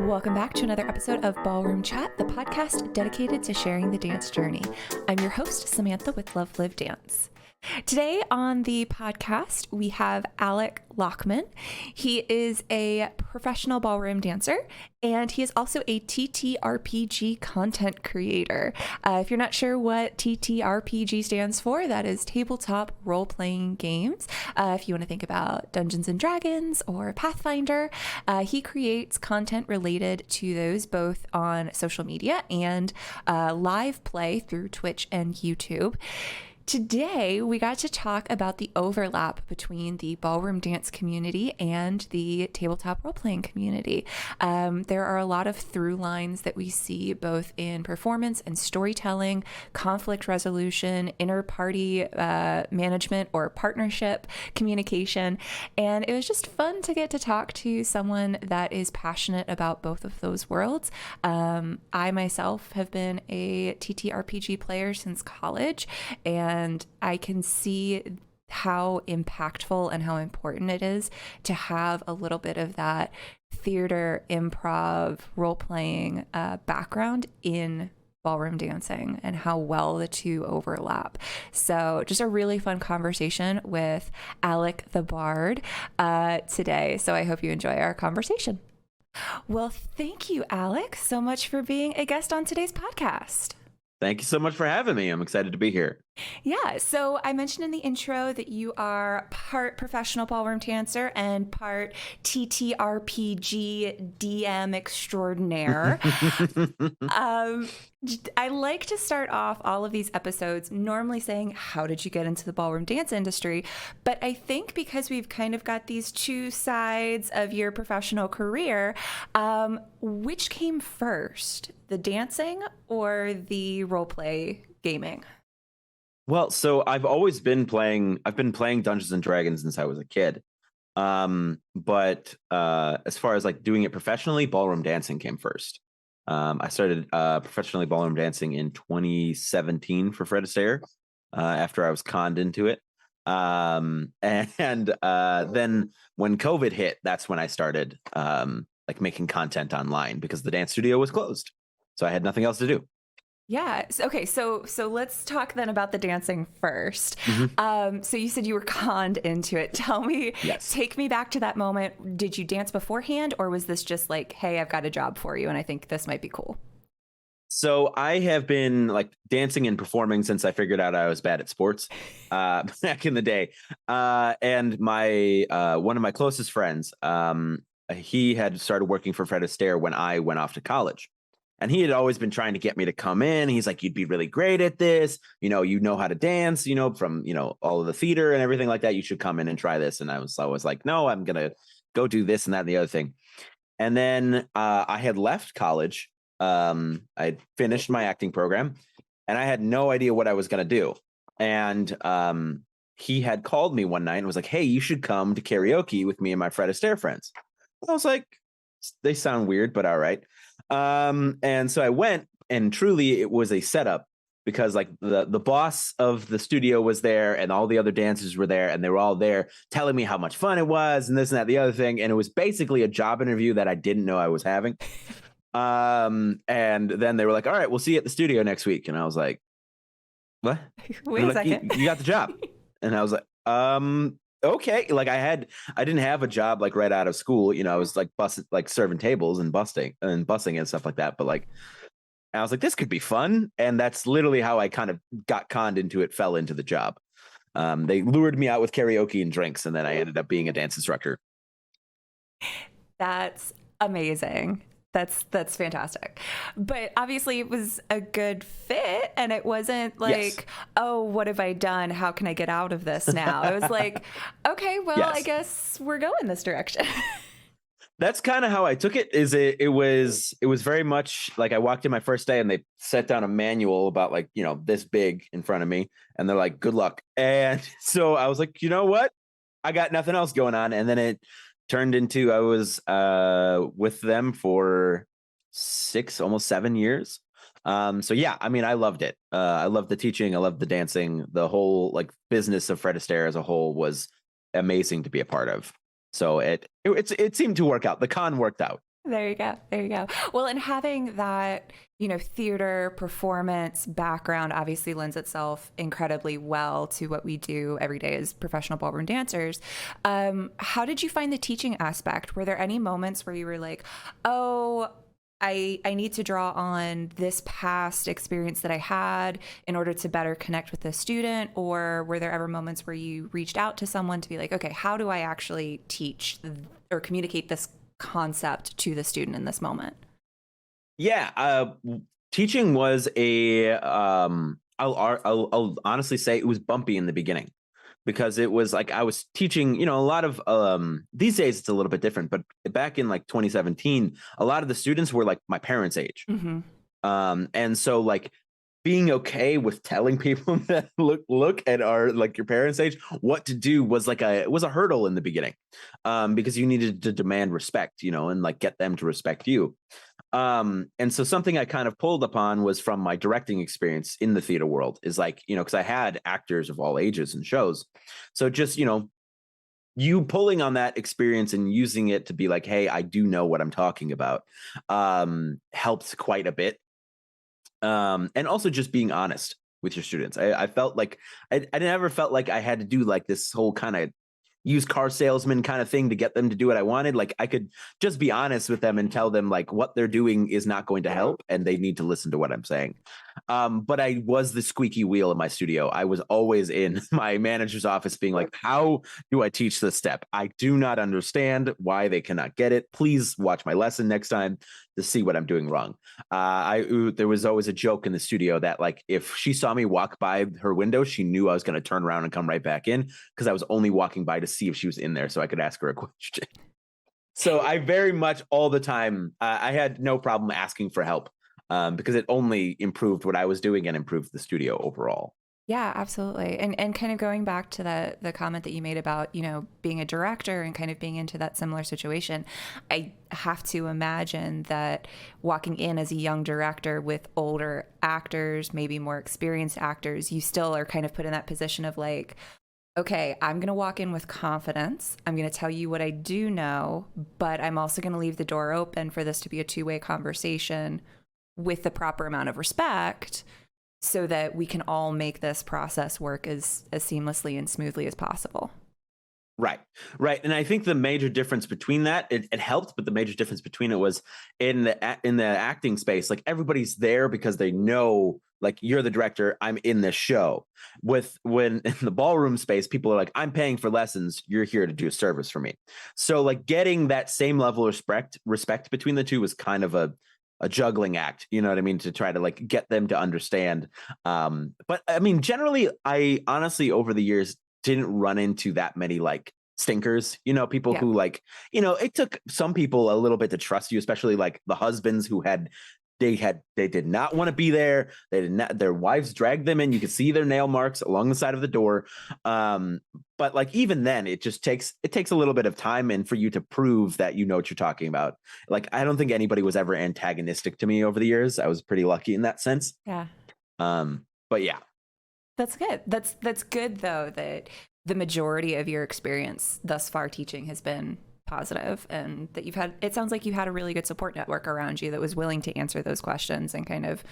Welcome back to another episode of Ballroom Chat, the podcast dedicated to sharing the dance journey. I'm your host, Samantha with Love.Live.Dance. Today on the podcast, we have Alec Lachman. He is a professional ballroom dancer, and he is also a TTRPG content creator. If you're not sure what TTRPG stands for, that is tabletop role-playing games. If you want to think about Dungeons and Dragons or Pathfinder, he creates content related to those both on social media and live play through Twitch and YouTube. Today, we got to talk about the overlap between the ballroom dance community and the tabletop role-playing community. There are a lot of through lines that we see both in performance and storytelling, conflict resolution, inter-party management or partnership communication, and it was just fun to get to talk to someone that is passionate about both of those worlds. I myself have been a TTRPG player since college, and I can see how impactful and how important it is to have a little bit of that theater, improv, role-playing background in ballroom dancing and how well the two overlap. So just a really fun conversation with Alec the Bard today. So I hope you enjoy our conversation. Well, thank you, Alec, so much for being a guest on today's podcast. Thank you so much for having me. I'm excited to be here. Yeah, so I mentioned in the intro that you are part professional ballroom dancer and part TTRPG DM extraordinaire. I like to start off all of these episodes normally saying, how did you get into the ballroom dance industry? But I think because we've kind of got these two sides of your professional career, which came first, the dancing or the role play gaming? Well, so I've been playing Dungeons and Dragons since I was a kid. But as far as like doing it professionally, ballroom dancing came first. I started professionally ballroom dancing in 2017 for Fred Astaire after I was conned into it. And then when COVID hit, that's when I started like making content online because the dance studio was closed. So I had nothing else to do. Yeah. Okay. So let's talk then about the dancing first. Mm-hmm. So you said you were conned into it. Tell me, yes. Take me back to that moment. Did you dance beforehand, or was this just like, hey, I've got a job for you and I think this might be cool? So I have been like dancing and performing since I figured out I was bad at sports back in the day. And my one of my closest friends, he had started working for Fred Astaire when I went off to college. And he had always been trying to get me to come in. He's like, you'd be really great at this. You know how to dance, from, all of the theater and everything like that. You should come in and try this. And I was like, no, I'm going to go do this and that and the other thing. And then I had left college. I finished my acting program and I had no idea what I was going to do. And he had called me one night and was like, hey, you should come to karaoke with me and my Fred Astaire friends. I was like, they sound weird, but all right. And so I went, and truly it was a setup because like the boss of the studio was there and all the other dancers were there and they were all there telling me how much fun it was and this and that, the other thing. And it was basically a job interview that I didn't know I was having. And then they were like, all right, we'll see you at the studio next week. And I was like, what? Wait a second. You got the job. And I was like, okay. Like I didn't have a job like right out of school, I was like serving tables and bussing and stuff like that. But like, I was like, this could be fun. And that's literally how I kind of got conned into it, fell into the job. They lured me out with karaoke and drinks. And then I ended up being a dance instructor. That's amazing. That's fantastic. But obviously it was a good fit and it wasn't like, yes. Oh, what have I done? How can I get out of this now? It was like, okay, well, yes. I guess we're going this direction. That's kind of how I took it. It was very much like I walked in my first day and they set down a manual about like, this big in front of me. And they're like, good luck. And so I was like, you know what? I got nothing else going on. And then it turned into, I was with them for 6, almost 7 years. So yeah, I mean, I loved it. I loved the teaching. I loved the dancing. The whole like business of Fred Astaire as a whole was amazing to be a part of. So it seemed to work out. The con worked out. There you go. There you go. Well, and having that, theater performance background obviously lends itself incredibly well to what we do every day as professional ballroom dancers. How did you find the teaching aspect? Were there any moments where you were like, oh, I need to draw on this past experience that I had in order to better connect with the student? Or were there ever moments where you reached out to someone to be like, okay, how do I actually teach or communicate this concept to the student in this moment? Yeah, teaching was I'll honestly say it was bumpy in the beginning because it was like I was teaching, a lot of these days it's a little bit different, but back in like 2017, a lot of the students were like my parents' age. Mm-hmm. And so like being okay with telling people that look at our like your parents' age what to do was like it was a hurdle in the beginning, because you needed to demand respect, and like get them to respect you. And so something I kind of pulled upon was from my directing experience in the theater world is like, because I had actors of all ages and shows. So just, you pulling on that experience and using it to be like, hey, I do know what I'm talking about, helps quite a bit. And also just being honest with your students. I felt like I never felt like I had to do like this whole kind of used car salesman kind of thing to get them to do what I wanted. Like I could just be honest with them and tell them like what they're doing is not going to help and they need to listen to what I'm saying. But I was the squeaky wheel in my studio. I was always in my manager's office being like, how do I teach this step? I do not understand why they cannot get it. Please watch my lesson next time to see what I'm doing wrong. There was always a joke in the studio that like if she saw me walk by her window, she knew I was going to turn around and come right back in because I was only walking by to see if she was in there so I could ask her a question. So I very much all the time, I had no problem asking for help, because it only improved what I was doing and improved the studio overall. Yeah, absolutely. And kind of going back to the comment that you made about, being a director and kind of being into that similar situation, I have to imagine that walking in as a young director with older actors, maybe more experienced actors, you still are kind of put in that position of like, okay, I'm going to walk in with confidence. I'm going to tell you what I do know, but I'm also going to leave the door open for this to be a two-way conversation with the proper amount of respect, so that we can all make this process work as seamlessly and smoothly as possible. Right. And I think the major difference between that, it helped, but the major difference between it was in the acting space, like everybody's there because they know, like, you're the director, I'm in this show. When in the ballroom space, people are like, I'm paying for lessons, you're here to do a service for me. So like getting that same level of respect between the two was kind of a juggling act, you know what I mean, to try to like get them to understand. But I mean, generally, I honestly over the years didn't run into that many like stinkers, people who like, it took some people a little bit to trust you, especially like the husbands who they did not want to be there. They did not, their wives dragged them in. You could see their nail marks along the side of the door. But like, even then it takes a little bit of time and for you to prove that you know what you're talking about. Like, I don't think anybody was ever antagonistic to me over the years. I was pretty lucky in that sense. Yeah. But yeah. That's good. That's good though, that the majority of your experience thus far teaching has been positive, and that it sounds like you had a really good support network around you that was willing to answer those questions and kind of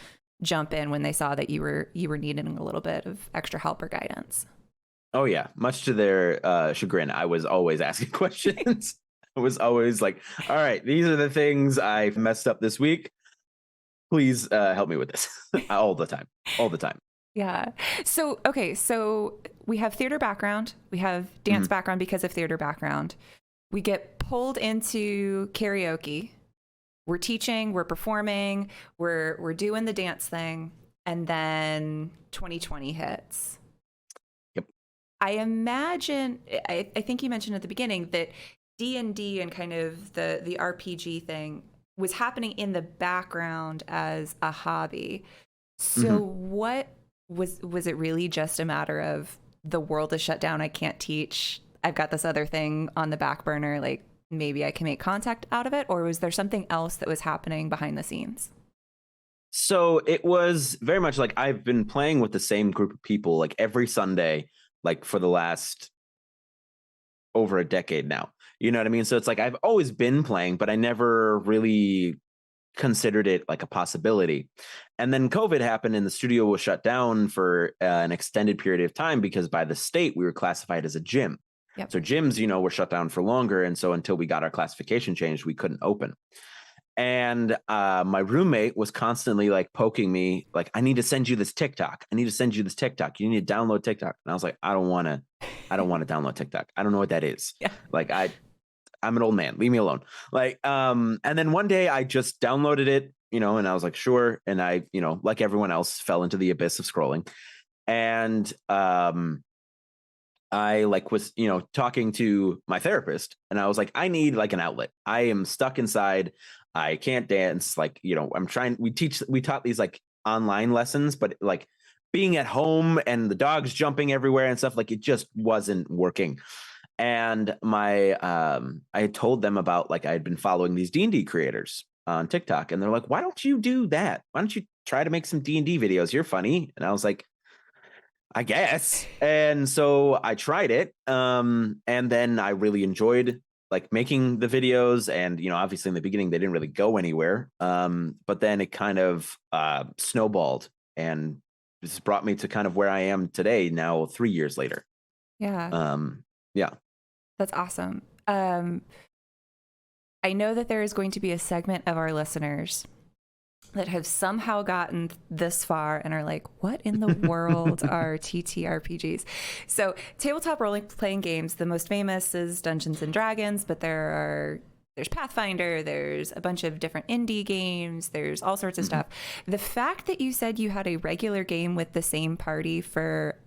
jump in when they saw that you were needing a little bit of extra help or guidance. Oh yeah, much to their chagrin, I was always asking questions. I was always like, all right, these are the things I've messed up this week. Please help me with this. All the time. Yeah. So, okay. So we have theater background. We have dance background because of theater background. We get pulled into karaoke. We're teaching, we're performing, we're doing the dance thing. And then 2020 hits. Yep. I imagine, I think you mentioned at the beginning that D&D and kind of the RPG thing was happening in the background as a hobby. So what was it really just a matter of the world is shut down, I can't teach, I've got this other thing on the back burner, like maybe I can make contact out of it? Or was there something else that was happening behind the scenes? So it was very much like I've been playing with the same group of people like every Sunday, like for the last over a decade now. You know what I mean? So it's like I've always been playing, but I never really considered it like a possibility. And then COVID happened and the studio was shut down for an extended period of time because by the state we were classified as a gym. Yep. So gyms, were shut down for longer. And so until we got our classification changed, we couldn't open. And my roommate was constantly like poking me, like, I need to send you this TikTok. I need to send you this TikTok. You need to download TikTok. And I was like, I don't want to download TikTok. I don't know what that is. Yeah. Like I'm an old man. Leave me alone. Like, and then one day I just downloaded it, and I was like, sure. And I, like everyone else, fell into the abyss of scrolling. And I was, talking to my therapist and I was like, I need like an outlet. I am stuck inside. I can't dance. Like, we taught these like online lessons, but like being at home and the dogs jumping everywhere and stuff, like it just wasn't working. And I had told them about like I had been following these D&D creators on TikTok, and they're like, why don't you do that? Why don't you try to make some D&D videos? You're funny. And I was like, I guess. And so I tried it. And then I really enjoyed like making the videos. And, obviously in the beginning, they didn't really go anywhere. But then it kind of snowballed and this brought me to kind of where I am today now, 3 years later. Yeah. Yeah. That's awesome. I know that there is going to be a segment of our listeners that have somehow gotten this far and are like, what in the world are TTRPGs? So tabletop role-playing games, the most famous is Dungeons and Dragons, but there's Pathfinder, there's a bunch of different indie games, there's all sorts of stuff. The fact that you said you had a regular game with the same party for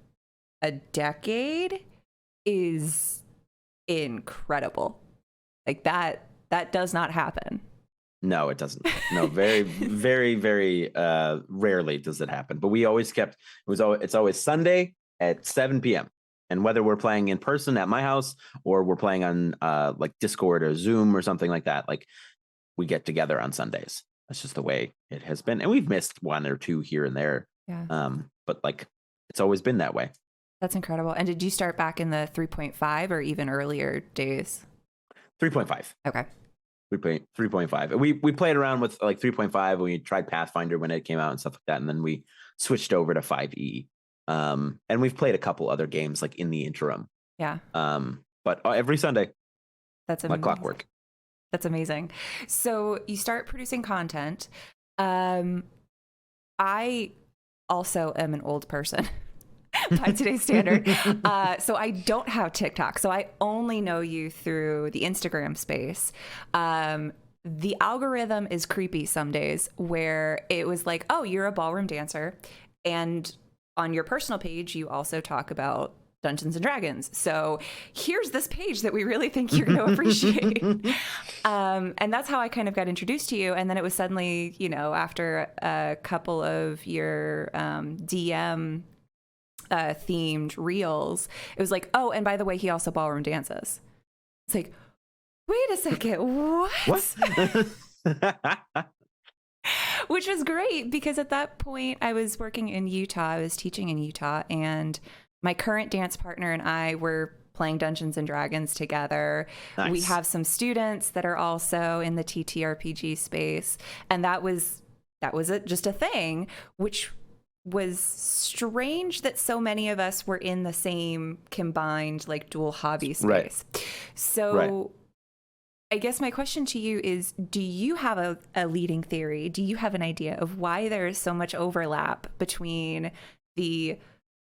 a decade is incredible. Like that does not happen. No, it doesn't. No, very, very, very rarely does it happen. But we always it's always Sunday at 7 p.m. And whether we're playing in person at my house or we're playing on like Discord or Zoom or something like that, like we get together on Sundays. That's just the way it has been. And we've missed one or two here and there. Yeah. But like it's always been that way. That's incredible. And did you start back in the 3.5 or even earlier days? 3.5. Okay. We played 3.5. We played around with like 3.5. We tried Pathfinder when it came out and stuff like that, and then we switched over to 5e. And we've played a couple other games like in the interim. Yeah. But every Sunday, that's like clockwork. That's amazing. So you start producing content. I also am an old person. By today's standard. So I don't have TikTok. So I only know you through the Instagram space. The algorithm is creepy some days where it was like, oh, you're a ballroom dancer. And on your personal page, you also talk about Dungeons and Dragons. So here's this page that we really think you're going to appreciate. And that's how I kind of got introduced to you. And then it was suddenly, after a couple of your DM themed reels, it was like, oh, and by the way, he also ballroom dances. It's like, wait a second, what? Which was great because at that point I was working in Utah. I was teaching in Utah, and my current dance partner and I were playing Dungeons and Dragons together. Nice. We have some students that are also in the TTRPG space, and that was just a thing, which was strange that so many of us were in the same combined like dual hobby space. Right. So right. I guess my question to you is, do you have a leading theory? Do you have an idea of why there is so much overlap between the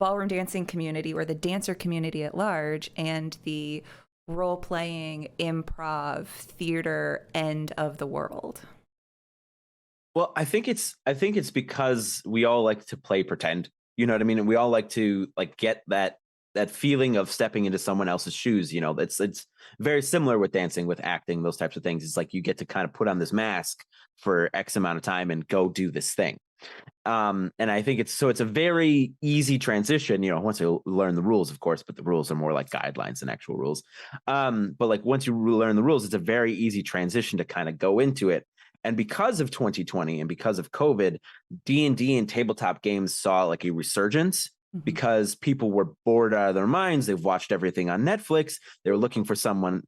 ballroom dancing community or the dancer community at large and the role-playing, improv, theater end of the world? Well, I think it's because we all like to play pretend, you know what I mean? And we all like to like get that feeling of stepping into someone else's shoes. It's very similar with dancing, with acting, those types of things. It's like you get to kind of put on this mask for X amount of time and go do this thing. And I think it's a very easy transition, once you learn the rules, of course, but the rules are more like guidelines than actual rules. But like once you learn the rules, it's a very easy transition to kind of go into it. And because of 2020 and because of COVID, D&D and tabletop games saw like a resurgence because people were bored out of their minds. They've watched everything on Netflix. They were looking for something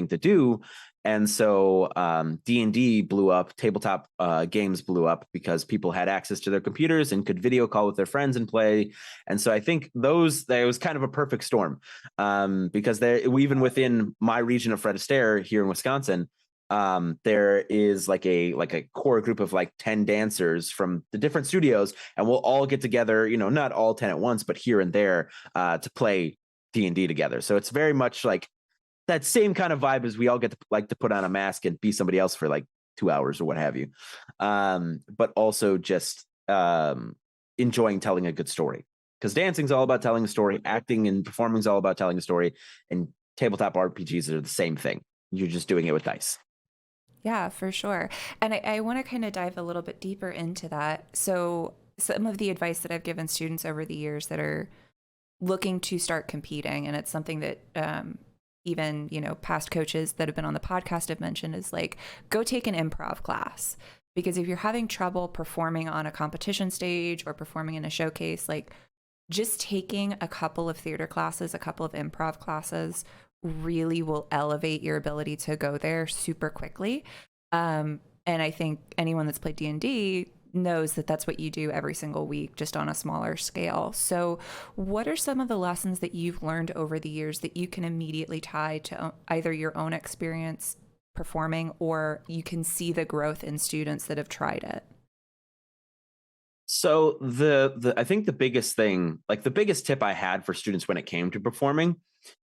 to do. And so D&D blew up, tabletop games blew up because people had access to their computers and could video call with their friends and play. And so I think it was kind of a perfect storm because even within my region of Fred Astaire here in Wisconsin, there is like a core group of like 10 dancers from the different studios, and we'll all get together, not all 10 at once, but here and there to play D&D together. So it's very much like that same kind of vibe as we all get to put on a mask and be somebody else for like 2 hours or what have you. But also just enjoying telling a good story, because dancing's all about telling a story, acting and performing is all about telling a story, and tabletop RPGs are the same thing. You're just doing it with dice. Yeah, for sure. And I want to kind of dive a little bit deeper into that. So some of the advice that I've given students over the years that are looking to start competing, and it's something that even, past coaches that have been on the podcast have mentioned, is like, go take an improv class. Because if you're having trouble performing on a competition stage or performing in a showcase, like just taking a couple of theater classes, a couple of improv classes really will elevate your ability to go there super quickly. And I think anyone that's played D&D knows that that's what you do every single week, just on a smaller scale. So what are some of the lessons that you've learned over the years that you can immediately tie to either your own experience performing, or you can see the growth in students that have tried it? So I think the biggest thing, like the biggest tip I had for students when it came to performing,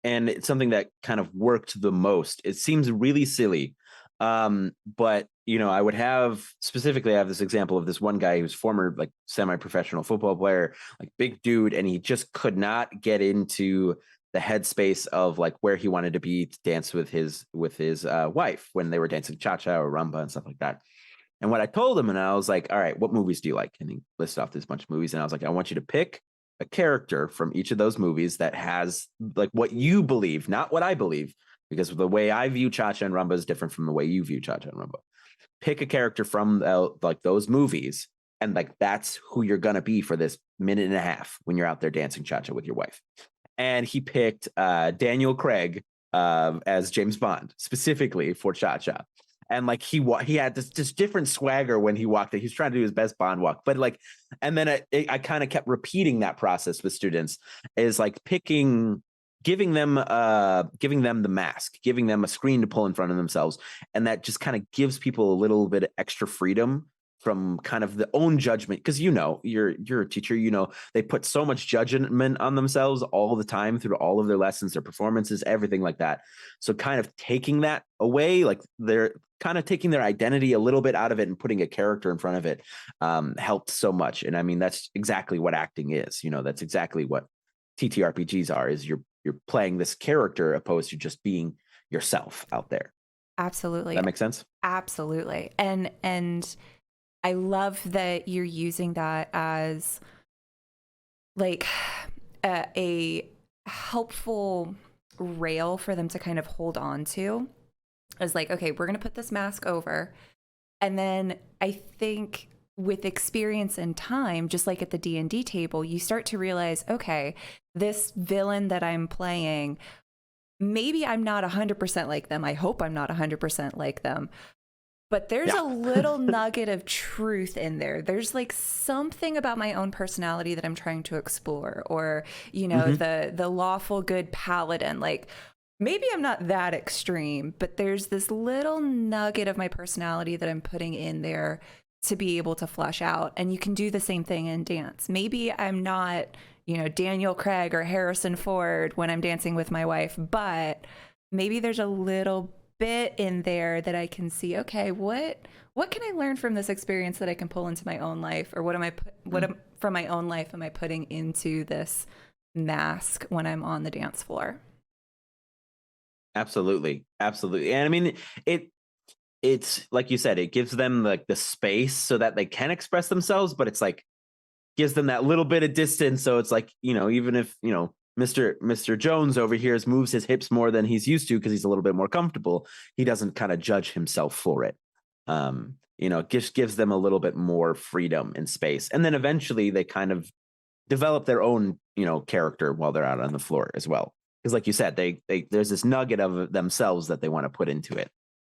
and it's something that kind of worked the most. It seems really silly, but I would have this example of this one guy who's former like semi-professional football player, like big dude, and he just could not get into the headspace of like where he wanted to be to dance with his wife when they were dancing cha-cha or rumba and stuff like that. And what I told him, and I was like, all right, what movies do you like? And he listed off this bunch of movies. And I was like, I want you to pick a character from each of those movies that has like what you believe, not what I believe, because the way I view cha-cha and rumba is different from the way you view cha-cha and rumba. Pick a character from like those movies, and like that's who you're going to be for this minute and a half when you're out there dancing cha-cha with your wife. And he picked Daniel Craig as James Bond, specifically for cha-cha. And like he had this different swagger when he walked it. He was trying to do his best Bond walk, but like, and then I kind of kept repeating that process with students, is like giving them the mask, giving them a screen to pull in front of themselves, and that just kind of gives people a little bit of extra freedom from kind of the own judgment, because you're a teacher, they put so much judgment on themselves all the time through all of their lessons, their performances, everything like that. So kind of taking that away, like they're kind of taking their identity a little bit out of it and putting a character in front of it, helped so much. And I mean, that's exactly what acting is. That's exactly what TTRPGs are, is you're playing this character opposed to just being yourself out there. Absolutely. That makes sense? Absolutely. And I love that you're using that as like a helpful rail for them to kind of hold on to. It's like, okay, we're going to put this mask over. And then I think with experience and time, just like at the D&D table, you start to realize, okay, this villain that I'm playing, maybe I'm not 100% like them. I hope I'm not 100% like them. But there's a little nugget of truth in there. There's like something about my own personality that I'm trying to explore, or, the lawful good paladin. Like maybe I'm not that extreme, but there's this little nugget of my personality that I'm putting in there to be able to flesh out. And you can do the same thing in dance. Maybe I'm not, Daniel Craig or Harrison Ford when I'm dancing with my wife, but maybe there's a little bit in there that I can see, okay, what can I learn from this experience that I can pull into my own life, or from my own life am I putting into this mask when I'm on the dance floor? Absolutely. And I mean, it's like you said, it gives them like the space so that they can express themselves, but it's like gives them that little bit of distance. So it's like, even if, Mr. Jones over here moves his hips more than he's used to because he's a little bit more comfortable, he doesn't kind of judge himself for it. It just gives them a little bit more freedom and space. And then eventually they kind of develop their own, character while they're out on the floor as well. Because like you said, they there's this nugget of themselves that they want to put into it.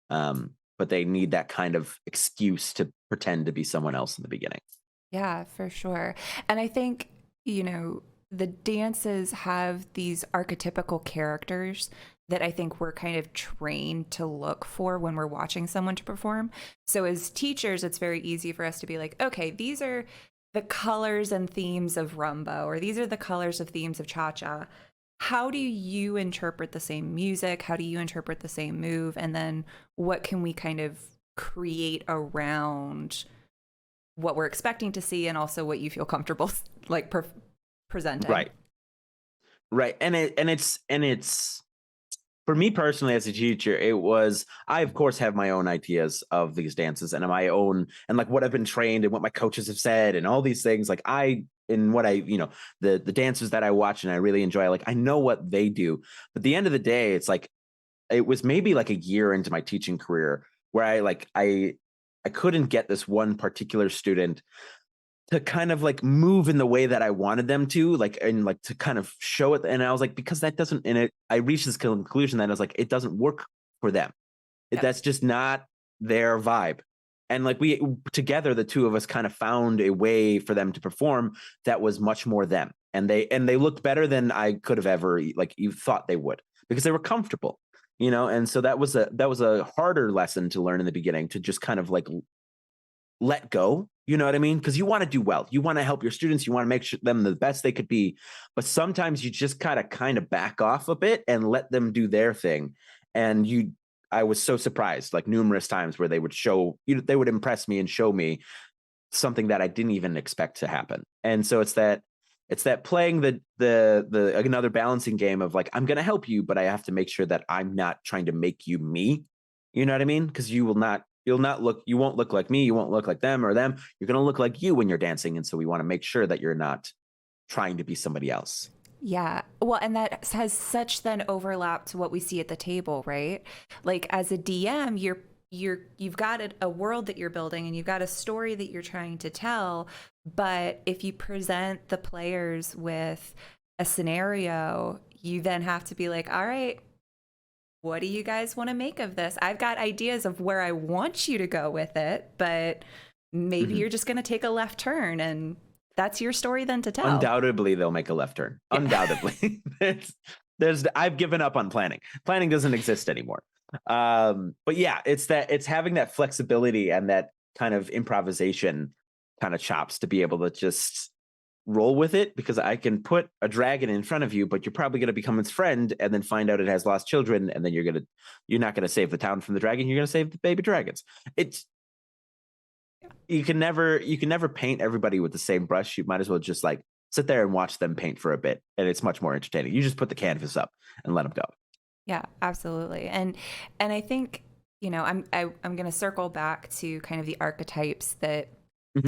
But they need that kind of excuse to pretend to be someone else in the beginning. Yeah, for sure. And I think, the dances have these archetypical characters that I think we're kind of trained to look for when we're watching someone to perform. So as teachers, it's very easy for us to be like, okay, these are the colors and themes of rumba, or these are the colors of themes of cha-cha. How do you interpret the same music? How do you interpret the same move? And then what can we kind of create around what we're expecting to see, and also what you feel comfortable like presenting? Right. And it's for me personally as a teacher, I of course have my own ideas of these dances and my own, and like what I've been trained and what my coaches have said and all these things. Like the dancers that I watch and I really enjoy, like I know what they do. But at the end of the day, it's like, it was maybe like a year into my teaching career where I couldn't get this one particular student to kind of like move in the way that I wanted them to, and to kind of show it. And I was like, because that doesn't, I reached this conclusion that I was like, it doesn't work for them. Yeah. That's just not their vibe. And like we together, the two of us kind of found a way for them to perform that was much more them. And they looked better than I could have ever like you thought they would, because they were comfortable, And so that was a harder lesson to learn in the beginning, to just kind of like let go. You know what I mean? Because you want to do well. You want to help your students. You want to make them the best they could be. But sometimes you just gotta kind of back off a bit and let them do their thing. And I was so surprised, like numerous times, where they would they would impress me and show me something that I didn't even expect to happen. And so it's that playing the another balancing game of like, I'm going to help you, but I have to make sure that I'm not trying to make you me. You know what I mean? Because you won't look like me. You won't look like them or them. You're going to look like you when you're dancing. And so we want to make sure that you're not trying to be somebody else. Yeah. Well, and that has such then overlap to what we see at the table, right? Like as a DM, you've got a world that you're building and you've got a story that you're trying to tell. But if you present the players with a scenario, you then have to be like, all right, what do you guys want to make of this? I've got ideas of where I want you to go with it, but maybe you're just going to take a left turn, and that's your story then to tell. Undoubtedly, they'll make a left turn. Yeah. Undoubtedly. I've given up on planning. Planning doesn't exist anymore. But yeah, it's having that flexibility and that kind of improvisation kind of chops to be able to just roll with it, because I can put a dragon in front of you, but you're probably going to become its friend and then find out it has lost children. And then you're not going to save the town from the dragon. You're going to save the baby dragons. You can never paint everybody with the same brush. You might as well just like sit there and watch them paint for a bit. And it's much more entertaining. You just put the canvas up and let them go. Yeah, absolutely. And I think, I'm going to circle back to kind of the archetypes that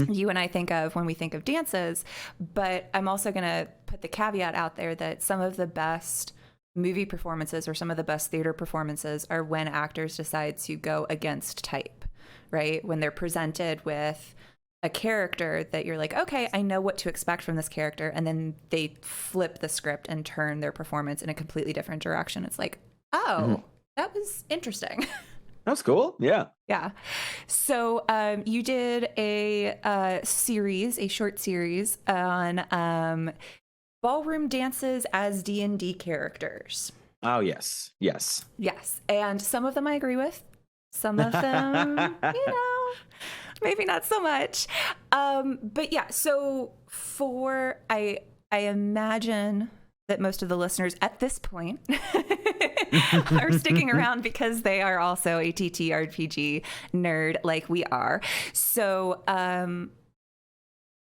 you and I think of when we think of dances, but I'm also going to put the caveat out there that some of the best movie performances or some of the best theater performances are when actors decide to go against type, right? When they're presented with a character that you're like, okay, I know what to expect from this character. And then they flip the script and turn their performance in a completely different direction. It's like, oh, that was interesting. That's cool. Yeah. Yeah. So you did a short series on ballroom dances as D&D characters. Oh, yes. Yes. Yes. And some of them I agree with. Some of them, maybe not so much. But yeah, so I imagine that most of the listeners at this point are sticking around because they are also a TTRPG nerd like we are. So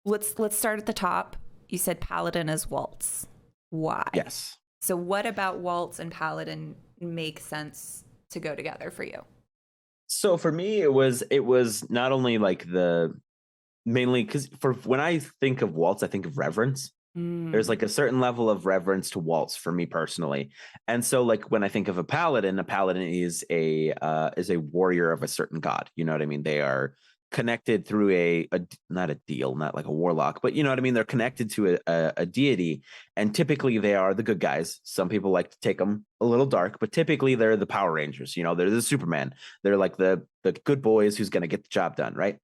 let's start at the top. You said Paladin is Waltz. Why? Yes. So what about Waltz and Paladin makes sense to go together for you? So for me, it was not only like mainly because when I think of Waltz, I think of reverence. There's like a certain level of reverence to Waltz for me personally. And so like when I think of a paladin is a warrior of a certain god. You know what I mean? They are connected through a not a deal, not like a warlock, but you know what I mean? They're connected to a deity, and typically they are the good guys. Some people like to take them a little dark, but typically they're the Power Rangers. You know, they're the Superman. They're like the good boys who's going to get the job done, right?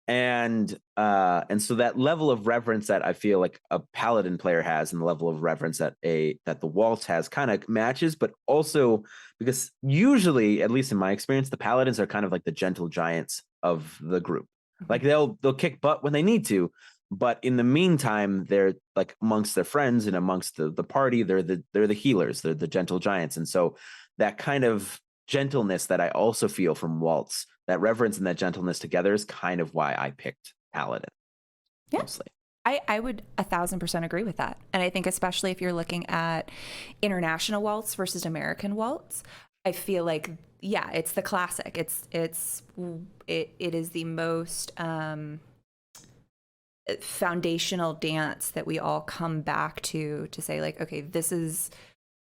And so that level of reverence that I feel like a paladin player has, and the level of reverence that the waltz has, kind of matches, but also because usually, at least in my experience, the paladins are kind of like the gentle giants of the group. Like they'll kick butt when they need to, but in the meantime, they're like amongst their friends and amongst the party, they're the healers, they're the gentle giants. And so that kind of gentleness that I also feel from waltz, that reverence and that gentleness together, is kind of why I picked paladin. Yeah. Mostly. I would 1000% agree with that. And I think especially if you're looking at international waltz versus American waltz, I feel like, yeah, it's the classic. It is the most foundational dance that we all come back to say like, okay, this is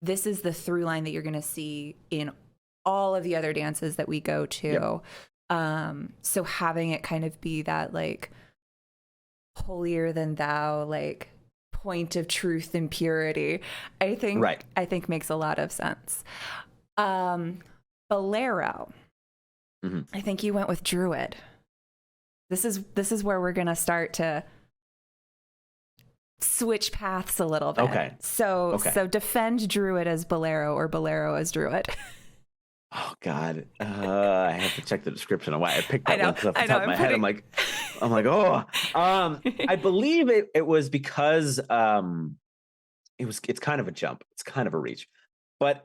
the through line that you're going to see in all of the other dances that we go to. Yep. So having it kind of be that like holier than thou, like point of truth and purity, I think makes a lot of sense. Bolero. Mm-hmm. I think you went with Druid. This is where we're gonna start to switch paths a little bit. Okay. So defend Druid as Bolero or Bolero as Druid. Oh God, I have to check the description on why I picked that one off the top of my head. I'm like, oh, I believe it was because it's kind of a jump, it's kind of a reach, but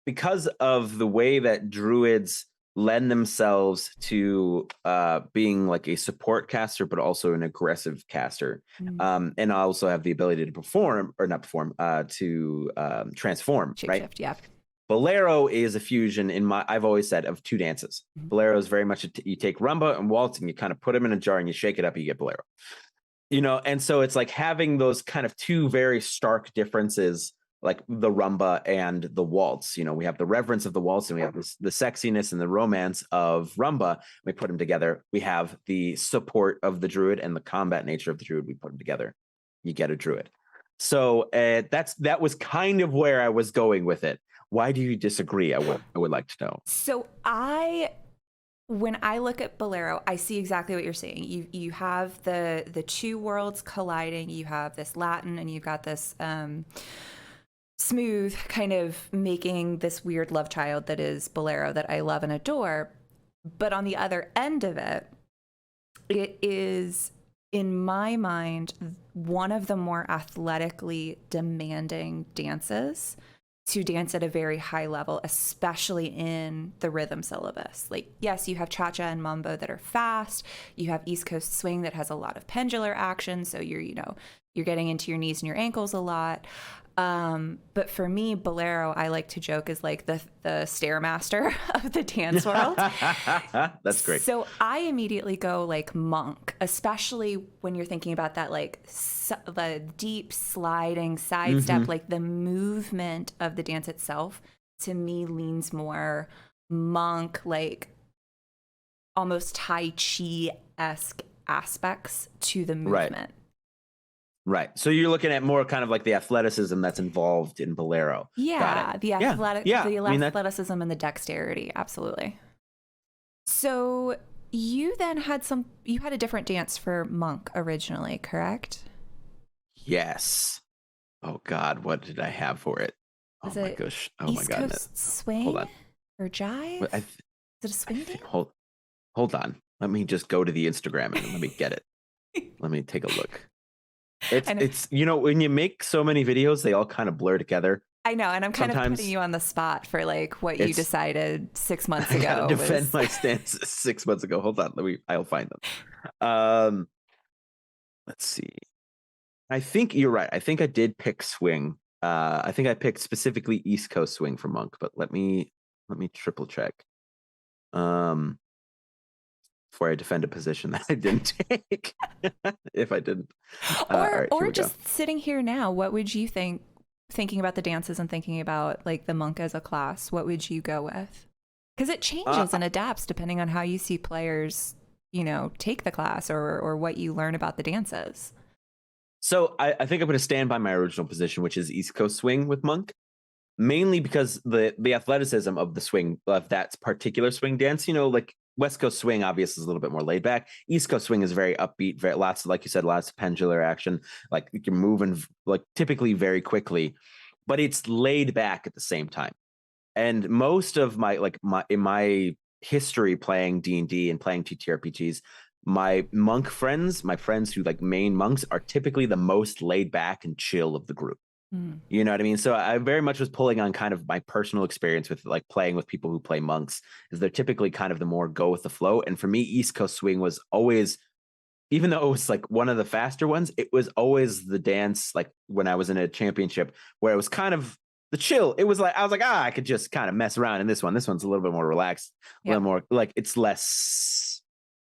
because of the way that druids lend themselves to being like a support caster, but also an aggressive caster, and also have the ability to transform, right? Shift, yeah. Bolero is a fusion I've always said, of two dances. Mm-hmm. Bolero is very much you take rumba and waltz and you kind of put them in a jar and you shake it up, you get bolero. You know, and so it's like having those kind of two very stark differences, like the rumba and the waltz. You know, we have the reverence of the waltz and we have the sexiness and the romance of rumba. We put them together. We have the support of the druid and the combat nature of the druid. We put them together. You get a druid. So that was kind of where I was going with it. Why do you disagree? I would like to know. So when I look at Bolero, I see exactly what you're saying. You have the two worlds colliding. You have this Latin and you've got this smooth kind of making this weird love child that is Bolero that I love and adore. But on the other end of it, it is, in my mind, one of the more athletically demanding dances to dance at a very high level, especially in the rhythm syllabus. Like, yes, you have cha-cha and mambo that are fast. You have East Coast swing that has a lot of pendular action. So you're getting into your knees and your ankles a lot. But for me, Bolero, I like to joke, is like the Stairmaster of the dance world. That's great. So I immediately go like monk, especially when you're thinking about that, like the deep sliding side step, like the movement of the dance itself, to me leans more monk, like almost Tai Chi-esque aspects to the movement. Right. So you're looking at more kind of like the athleticism that's involved in Bolero. Yeah, the athleticism and the dexterity. Absolutely. So you then had a different dance for monk originally, correct? Yes. Oh God, what did I have for it? Was my gosh. Oh East my God. Coast swing? Hold on. Or jive? Is it a swing dance? Hold on. Let me just go to the Instagram and let me get it. Let me take a look. It's when you make so many videos, they all kind of blur together. I know, and I'm kind of putting you on the spot for like what you decided 6 months ago. I gotta defend my stance 6 months ago. Hold on, I'll find them. Let's see. I think you're right. I think I did pick swing. I think I picked specifically East Coast swing for monk, but let me triple check. Before I defend a position that I didn't take, if I didn't. Or just sitting here now, what would you thinking about the dances and thinking about like the monk as a class, what would you go with? Because it changes and adapts depending on how you see players take the class or what you learn about the dances? So I think I'm going to stand by my original position, which is East Coast swing with Monk, mainly because the athleticism of the swing, of that particular swing dance, like West Coast swing obviously is a little bit more laid back. East Coast swing is very upbeat, lots of, like you said, lots of pendular action, like you're moving like typically very quickly, but it's laid back at the same time. And most of my history playing D&D and playing TTRPGs, my friends who like main monks are typically the most laid back and chill of the group. You know what I mean? So I very much was pulling on kind of my personal experience with like playing with people who play monks, is they're typically kind of the more go with the flow. And for me, East Coast swing was always, even though it was like one of the faster ones, it was always the dance, like when I was in a championship, where it was kind of the chill. It was like, I was like, I could just kind of mess around in this one. This one's a little bit more relaxed, a little more like it's less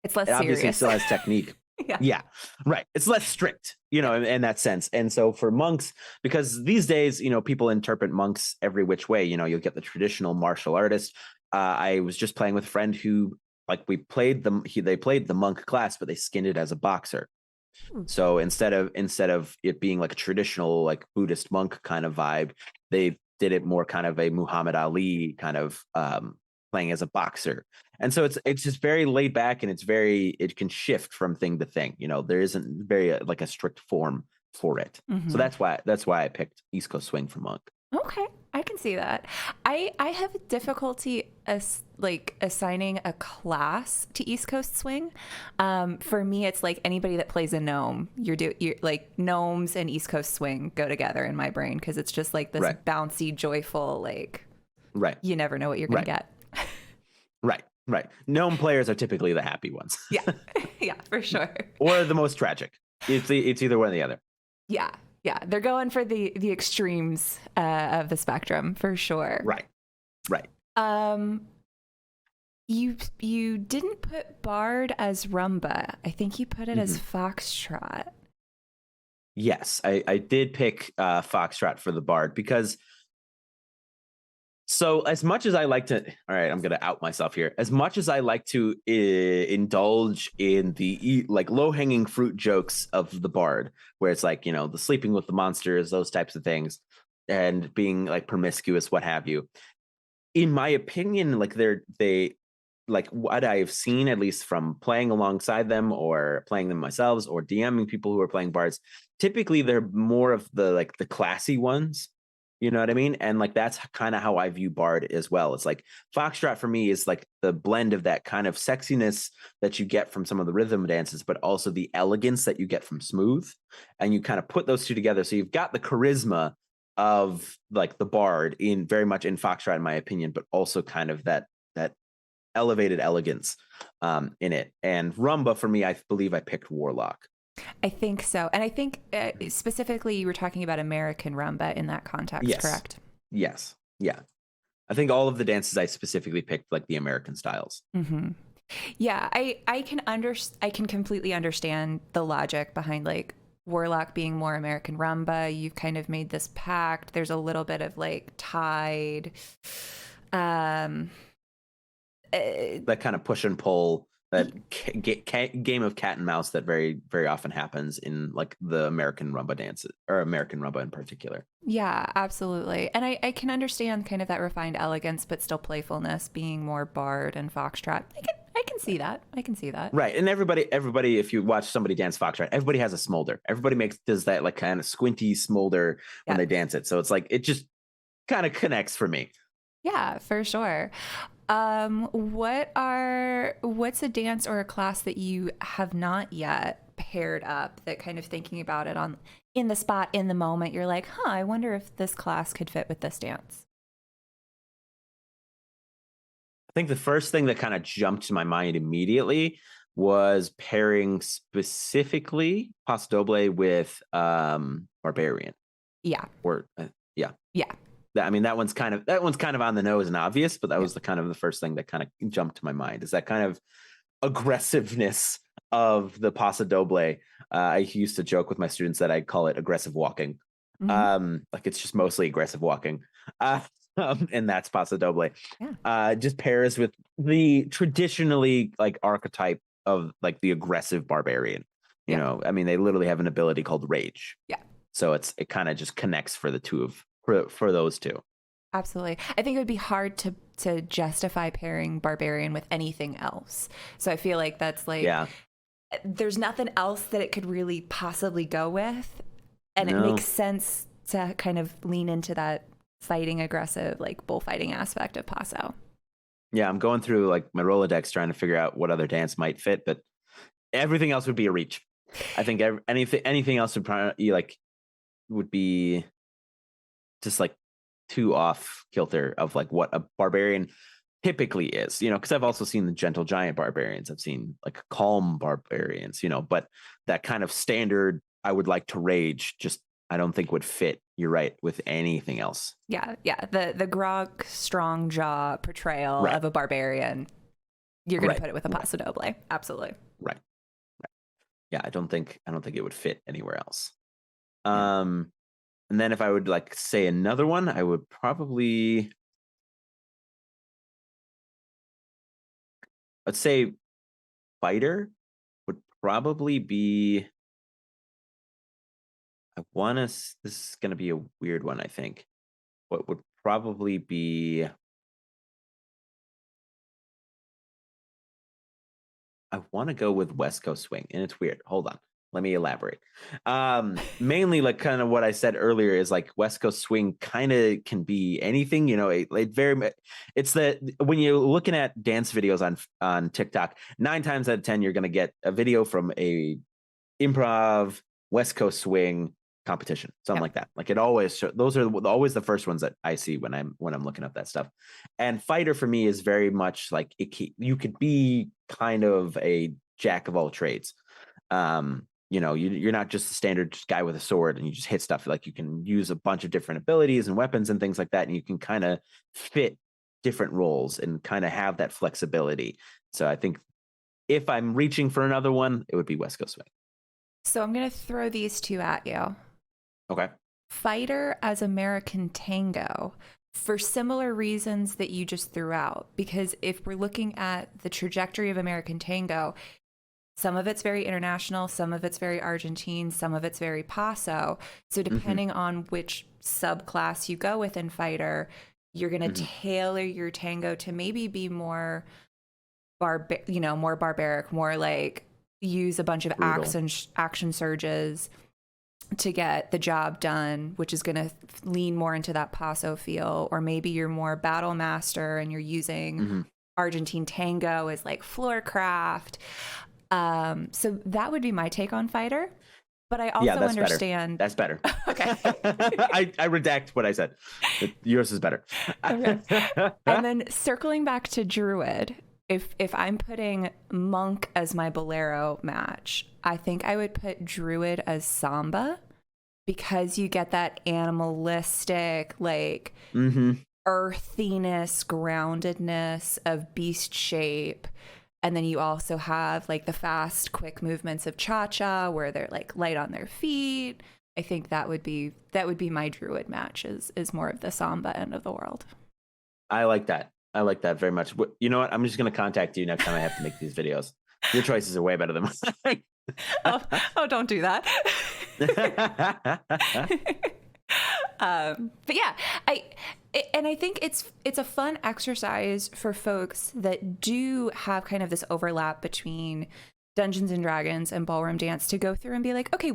obviously serious. it still has technique. Yeah. Yeah, right. It's less strict, in that sense. And so for monks, because these days, people interpret monks every which way. You'll get the traditional martial artist. I was just playing with a friend who, like, they played the monk class, but they skinned it as a boxer. So instead of it being like a traditional like Buddhist monk kind of vibe, they did it more kind of a Muhammad Ali kind of playing as a boxer. And so it's just very laid back, and it can shift from thing to thing. There isn't very like a strict form for it. So that's why I picked East Coast swing for monk. Okay, I can see that. I have difficulty assigning a class to East Coast swing. For me, it's like anybody that plays a gnome. You're like gnomes and East Coast swing go together in my brain, because it's just like this bouncy, joyful, like you never know what you're gonna get. Right. Gnome players are typically the happy ones. Yeah, for sure. Or the most tragic. It's either one or the other. Yeah, they're going for the extremes of the spectrum for sure. Right. You didn't put Bard as rumba. I think you put it as foxtrot. Yes, I did pick foxtrot for the Bard because. So as much as I like to, all right, I'm going to out myself here. As much as I like to indulge in the like low hanging fruit jokes of the Bard, where it's like, the sleeping with the monsters, those types of things, and being like promiscuous, what have you. In my opinion, like they like what I've seen, at least from playing alongside them or playing them myself or DMing people who are playing Bards, typically they're more of the classy ones. You know what I mean? And like that's kind of how I view Bard as well. It's like foxtrot for me is like the blend of that kind of sexiness that you get from some of the rhythm dances, but also the elegance that you get from smooth. And you kind of put those two together. So you've got the charisma of like the Bard very much in foxtrot, in my opinion, but also kind of that elevated elegance in it. And rumba for me, I believe I picked warlock. I think so. And I think specifically you were talking about American rumba in that context, correct? Yes. Yeah. I think all of the dances I specifically picked like the American styles. Yeah, I can completely understand the logic behind like warlock being more American rumba. You've kind of made this pact. There's a little bit of like tied that kind of push and pull, that game of cat and mouse that very, very often happens in like the American rumba dances, or American rumba in particular. Yeah, absolutely. And I can understand kind of that refined elegance, but still playfulness being more Bard and foxtrot. I can see that. Right. And everybody, if you watch somebody dance foxtrot, everybody has a smolder. Everybody does that like kind of squinty smolder when they dance it. So it's like, it just kind of connects for me. Yeah, for sure. What's a dance or a class that you have not yet paired up, that kind of thinking about it in the spot, in the moment, you're like, I wonder if this class could fit with this dance? I think the first thing that kind of jumped to my mind immediately was pairing specifically Paso Doble with Barbarian. Yeah. Or yeah. I mean, that one's kind of on the nose and obvious, but that was the first thing that kind of jumped to my mind, is that kind of aggressiveness of the Paso Doble. I used to joke with my students that I'd call it aggressive walking. Like it's just mostly aggressive walking. And that's Paso Doble. Just pairs with the traditionally like archetype like the aggressive barbarian. You Yeah. know, I mean, they literally have an ability called rage. Yeah. So it kind of just connects for the for those two. Absolutely. I think it would be hard to justify pairing barbarian with anything else. So I feel like that's like, Yeah. there's nothing else that it could really possibly go with. And it No. makes sense to kind of lean into that fighting aggressive, like bullfighting aspect of Paso. Yeah, I'm going through like my Rolodex trying to figure out what other dance might fit, but everything else would be a reach. I think anything else would probably would be just like too off kilter of like what a barbarian typically is, you know, because I've also seen the gentle giant barbarians. I've seen like calm barbarians, you know, but that kind of standard I would like to rage just I don't think would fit. You're right with anything else. Yeah. The grog strong jaw portrayal of a barbarian. You're going to put it with a Paso Doble. Absolutely. Right. Yeah, I don't think it would fit anywhere else. Yeah. And then if I would like say another one, I would probably, let's say fighter would probably be, this is going to be a weird one, I think. What would probably be, I want to go with West Coast swing, and it's weird. Hold on. Let me elaborate. Mainly like kind of what I said earlier is like West Coast swing kind of can be anything, you know, it's that when you're looking at dance videos on TikTok, 9 times out of 10, you're going to get a video from a improv West Coast swing competition, something like that. Like it always, those are always the first ones that I see when I'm looking up that stuff. And fighter for me is very much like you could be kind of a jack of all trades. You know, you're not just a standard guy with a sword and you just hit stuff. Like you can use a bunch of different abilities and weapons and things like that. And you can kind of fit different roles and kind of have that flexibility. So I think if I'm reaching for another one, it would be West Coast swing. So I'm going to throw these two at you. Okay. Fighter as American Tango for similar reasons that you just threw out. Because if we're looking at the trajectory of American Tango, some of it's very international, some of it's very Argentine, some of it's very Paso. So depending on which subclass you go with in fighter, you're going to tailor your tango to maybe be more more barbaric, more like use a bunch of action surges to get the job done, which is going to lean more into that Paso feel. Or maybe you're more battle master and you're using Argentine tango as like floor craft. So that would be my take on fighter, but I also understand that's better. Okay. I redact what I said. Yours is better. Okay. And then circling back to Druid, if I'm putting Monk as my Bolero match, I think I would put Druid as Samba because you get that animalistic, like earthiness, groundedness of beast shape. And then you also have like the fast, quick movements of cha-cha where they're like light on their feet. I think that would be my Druid match is more of the Samba end of the world. I like that. I like that very much. You know what? I'm just going to contact you next time I have to make these videos. Your choices are way better than mine. oh, don't do that. But yeah, I think it's a fun exercise for folks that do have kind of this overlap between Dungeons and Dragons and ballroom dance to go through and be like, okay,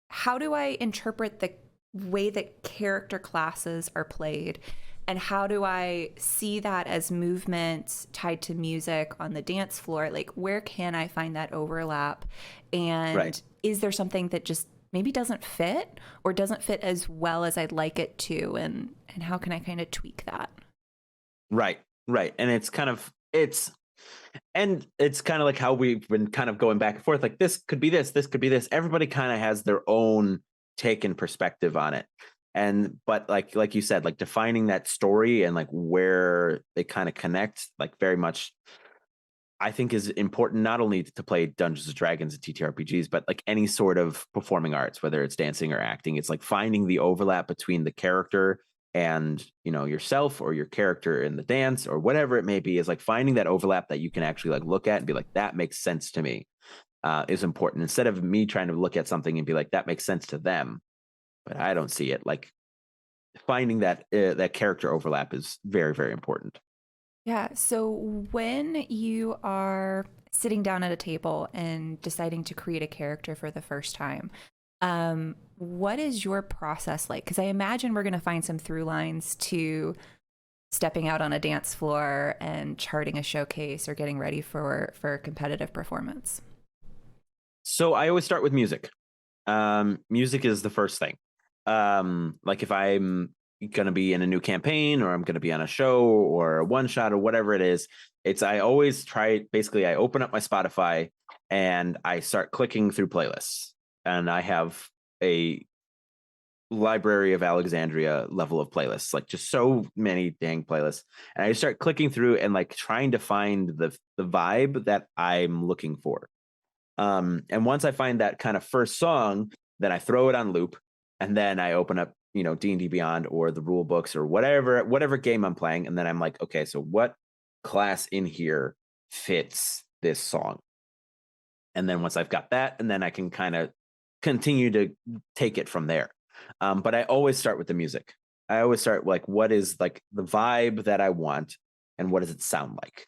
how do I interpret the way that character classes are played? And how do I see that as movement tied to music on the dance floor? Like, where can I find that overlap? And is there something that just maybe doesn't fit or doesn't fit as well as I'd like it to? And how can I kind of tweak that? Right. And it's kind of like how we've been kind of going back and forth. Like this could be this could be this. Everybody kind of has their own take and perspective on it. But like you said, like defining that story and like where they kind of connect, like very much, I think is important not only to play Dungeons and Dragons and TTRPGs, but like any sort of performing arts, whether it's dancing or acting. It's like finding the overlap between the character and yourself or your character in the dance or whatever it may be, is like finding that overlap that you can actually like look at and be like, that makes sense to me, is important, instead of me trying to look at something and be like, that makes sense to them but I don't see it. Like finding that character overlap is very, very important. Yeah. So when you are sitting down at a table and deciding to create a character for the first time, what is your process like? Because I imagine we're going to find some through lines to stepping out on a dance floor and charting a showcase or getting ready for a competitive performance. So I always start with music. Music is the first thing. Like if I'm going to be in a new campaign or I'm going to be on a show or a one shot or whatever it is, I always try, basically I open up my Spotify and I start clicking through playlists, and I have a Library of Alexandria level of playlists, like just so many dang playlists. And I start clicking through and like trying to find the vibe that I'm looking for. And once I find that kind of first song, then I throw it on loop, and then I open up, D&D Beyond or the rule books or whatever game I'm playing, and then I'm like, okay, so what class in here fits this song? And then once I've got that, and then I can kind of continue to take it from there. But I always start with the music. I always start like, what is like the vibe that I want, and what does it sound like?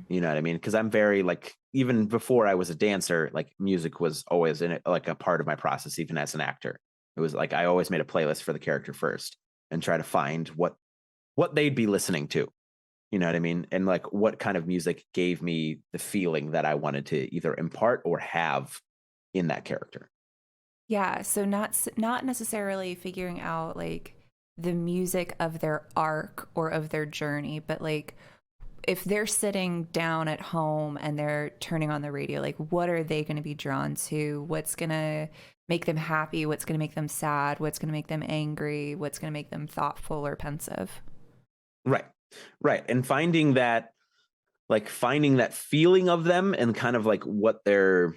You know what I mean? Because I'm very like, even before I was a dancer, like music was always in it, like a part of my process, even as an actor. It was like I always made a playlist for the character first and try to find what they'd be listening to. You know what I mean? And like what kind of music gave me the feeling that I wanted to either impart or have in that character. Yeah, so not necessarily figuring out like the music of their arc or of their journey, but like if they're sitting down at home and they're turning on the radio, like what are they going to be drawn to? What's going to make them happy? What's going to make them sad? What's going to make them angry? What's going to make them thoughtful or pensive? Right. Right. And finding that feeling of them and kind of like what their,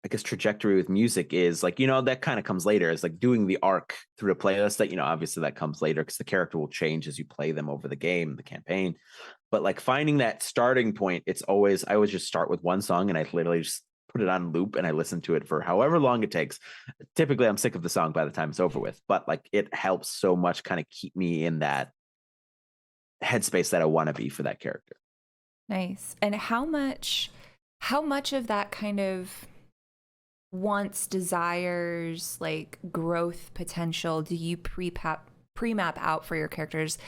I guess, trajectory with music is like, that kind of comes later. It's like doing the arc through a playlist that, obviously that comes later because the character will change as you play them over the game, the campaign. But like finding that starting point, I always just start with one song and I literally just put it on loop and I listen to it for however long it takes. Typically I'm sick of the song by the time it's over with, but like it helps so much kind of keep me in that headspace that I want to be for that character. Nice. And how much of that kind of wants, desires, like growth potential do you pre-map out for your characters?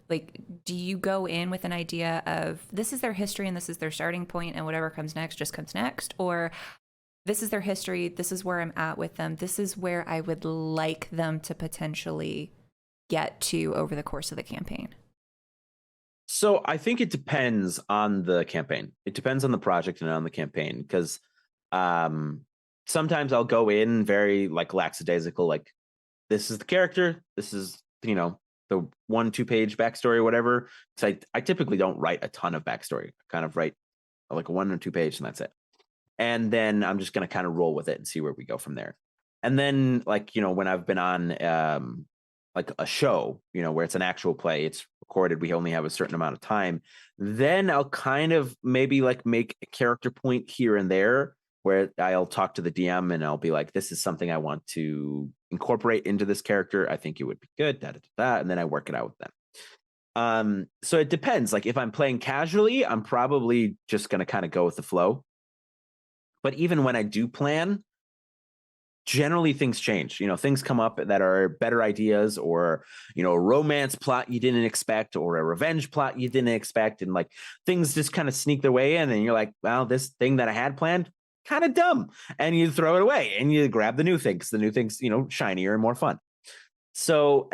Like, do you go in with an idea of this is their history and this is their starting point and whatever comes next just comes next? Or this is their history, this is where I'm at with them, this is where I would like them to potentially get to over the course of the campaign? So I think it depends on the campaign. It depends on the project and on the campaign because sometimes I'll go in very like lackadaisical, like this is the character, this is the 1-2 page backstory or whatever. So I typically don't write a ton of backstory. I kind of write like a 1 or 2 page and that's it. And then I'm just going to kind of roll with it and see where we go from there. And then like, when I've been on like a show, where it's an actual play, it's recorded, we only have a certain amount of time, then I'll kind of maybe like make a character point here and there where I'll talk to the DM and I'll be like, this is something I want to incorporate into this character. I think it would be good, and then I work it out with them. So it depends. Like if I'm playing casually, I'm probably just going to kind of go with the flow. But even when I do plan, generally things change. Things come up that are better ideas, or a romance plot you didn't expect, or a revenge plot you didn't expect, and like things just kind of sneak their way in, and you're like, well, this thing that I had planned kind of dumb, and you throw it away and you grab the new thing because the new thing's shinier and more fun. So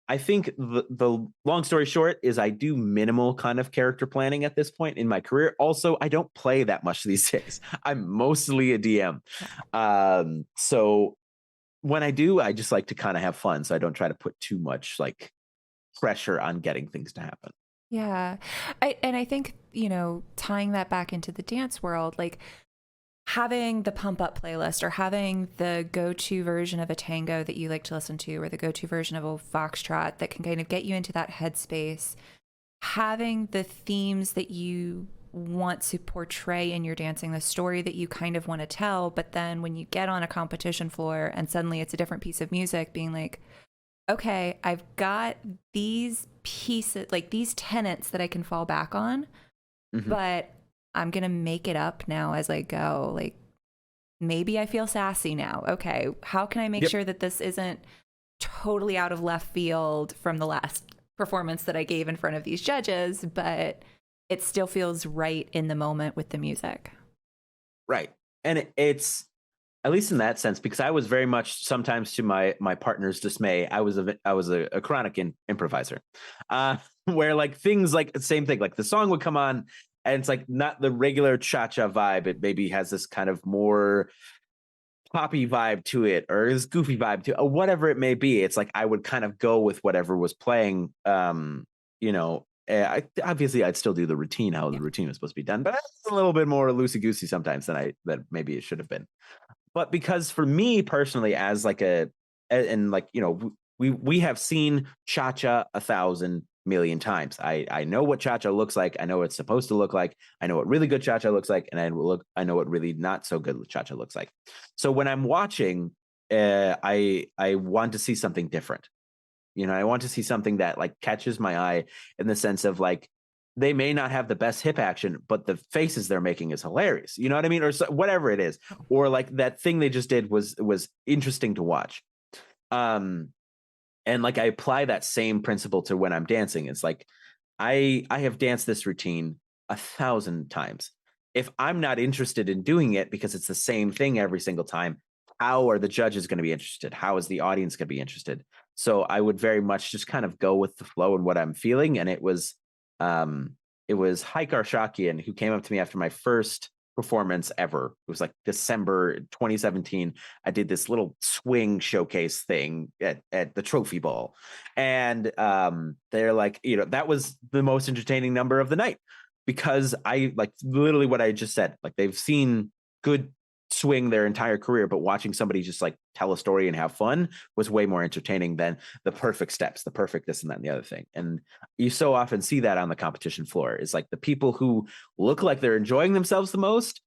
I think the long story short is I do minimal kind of character planning at this point in my career. Also, I don't play that much these days. I'm mostly a DM. So when I do, I just like to kind of have fun. So I don't try to put too much like pressure on getting things to happen. Yeah. I think, tying that back into the dance world, like having the pump up playlist or having the go-to version of a tango that you like to listen to, or the go-to version of a foxtrot that can kind of get you into that headspace, having the themes that you want to portray in your dancing, the story that you kind of want to tell, but then when you get on a competition floor and suddenly it's a different piece of music, being like, okay, I've got these pieces, like these tenets that I can fall back on, but I'm going to make it up now as I go. Like, maybe I feel sassy now. Okay, how can I make sure that this isn't totally out of left field from the last performance that I gave in front of these judges, but it still feels right in the moment with the music? Right. And it's, at least in that sense, because I was very much, sometimes to my partner's dismay, I was a chronic improviser, where like things like the same thing, like the song would come on and it's like not the regular cha-cha vibe. It maybe has this kind of more poppy vibe to it, or this goofy vibe to it, or whatever it may be. It's like I would kind of go with whatever was playing. Obviously I'd still do the routine, how the routine was supposed to be done, but it's a little bit more loosey goosey sometimes than that maybe it should have been. But because for me personally, as like we have seen cha-cha 1,000,000,000 times. I know what cha-cha looks like. I know what it's supposed to look like. I know what really good cha-cha looks like, and I know what really not so good cha-cha looks like. So when I'm watching, I want to see something different. I want to see something that like catches my eye, in the sense of like, they may not have the best hip action, but the faces they're making is hilarious. You know what I mean? Or whatever it is, or like that thing they just did was interesting to watch. And like I apply that same principle to when I'm dancing. It's like I have danced this routine 1,000 times. If I'm not interested in doing it because it's the same thing every single time, how are the judges going to be interested? How is the audience going to be interested? So I would very much just kind of go with the flow and what I'm feeling. And it was Haik Arshakian who came up to me after my first performance ever. It was like December 2017. I did this little swing showcase thing at the trophy ball. And they're like, that was the most entertaining number of the night, because I like literally what I just said, like they've seen good swing their entire career, but watching somebody just like tell a story and have fun was way more entertaining than the perfect steps, the perfect this and that and the other thing. And you so often see that on the competition floor. Is like the people who look like they're enjoying themselves the most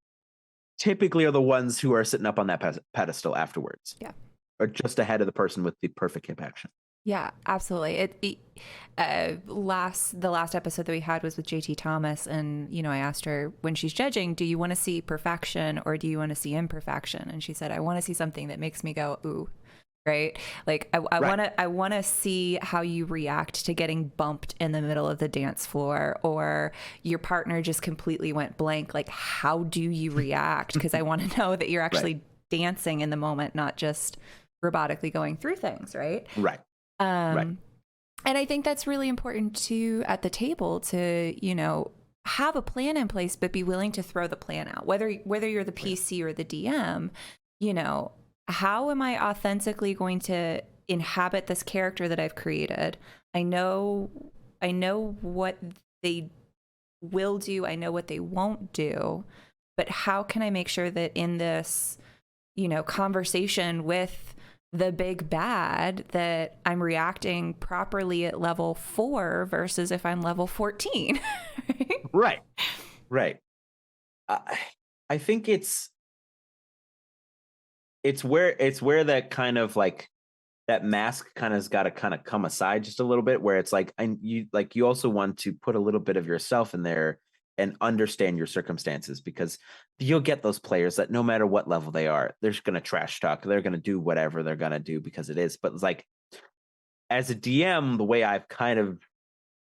typically are the ones who are sitting up on that pedestal afterwards. Yeah. Or just ahead of the person with the perfect hip action. Yeah, absolutely. The last episode that we had was with JT Thomas, and I asked her, when she's judging, do you want to see perfection or do you want to see imperfection? And she said, I want to see something that makes me go ooh, right? Like I want to see how you react to getting bumped in the middle of the dance floor, or your partner just completely went blank. Like, how do you react? Because I want to know that you're actually dancing in the moment, not just robotically going through things, right? Right. And I think that's really important too at the table to, have a plan in place, but be willing to throw the plan out. Whether you're the PC or the DM, how am I authentically going to inhabit this character that I've created? I know what they will do. I know what they won't do, but how can I make sure that in this, conversation with the big bad, that I'm reacting properly at level 4 versus if I'm level 14. Right. I think it's where that kind of like that mask kind of has got to kind of come aside just a little bit, where it's like, you also want to put a little bit of yourself in there and understand your circumstances, because you'll get those players that no matter what level they are, they're just going to trash talk. They're going to do whatever they're going to do because it is. But it's like, as a DM, the way I've kind of,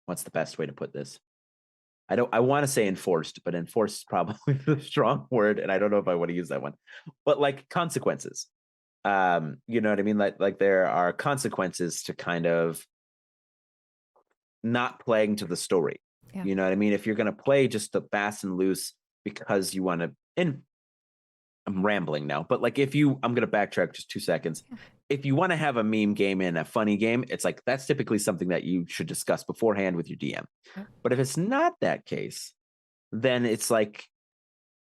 what's the best way to put this? I want to say enforced, but enforced is probably the strong word. And I don't know if I want to use that one, but like consequences, you know what I mean? Like there are consequences to kind of not playing to the story. Yeah. You know what I mean? If you're going to play just the fast and loose because you want to, and I'm rambling now, but like I'm going to backtrack just 2 seconds. Yeah. If you want to have a meme game and a funny game, it's like, that's typically something that you should discuss beforehand with your DM. Yeah. But if it's not that case, then it's like,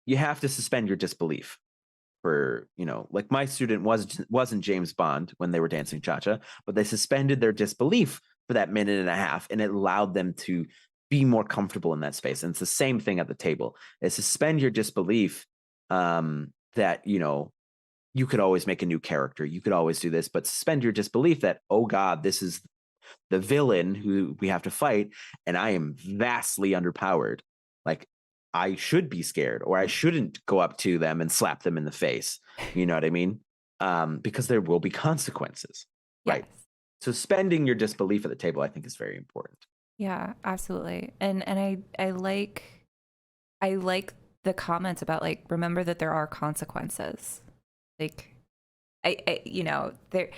you have to suspend your disbelief for, like my student wasn't James Bond when they were dancing cha-cha, but they suspended their disbelief for that minute and a half, and it allowed them to be more comfortable in that space. And it's the same thing at the table. Is suspend your disbelief, that, you could always make a new character. You could always do this, but suspend your disbelief that, oh God, this is the villain who we have to fight, and I am vastly underpowered. Like, I should be scared, or I shouldn't go up to them and slap them in the face. You know what I mean? Because there will be consequences, right? Yes. Suspending your disbelief at the table, I think, is very important. Yeah, absolutely. And I like the comments about, like, remember that there are consequences. Like, there,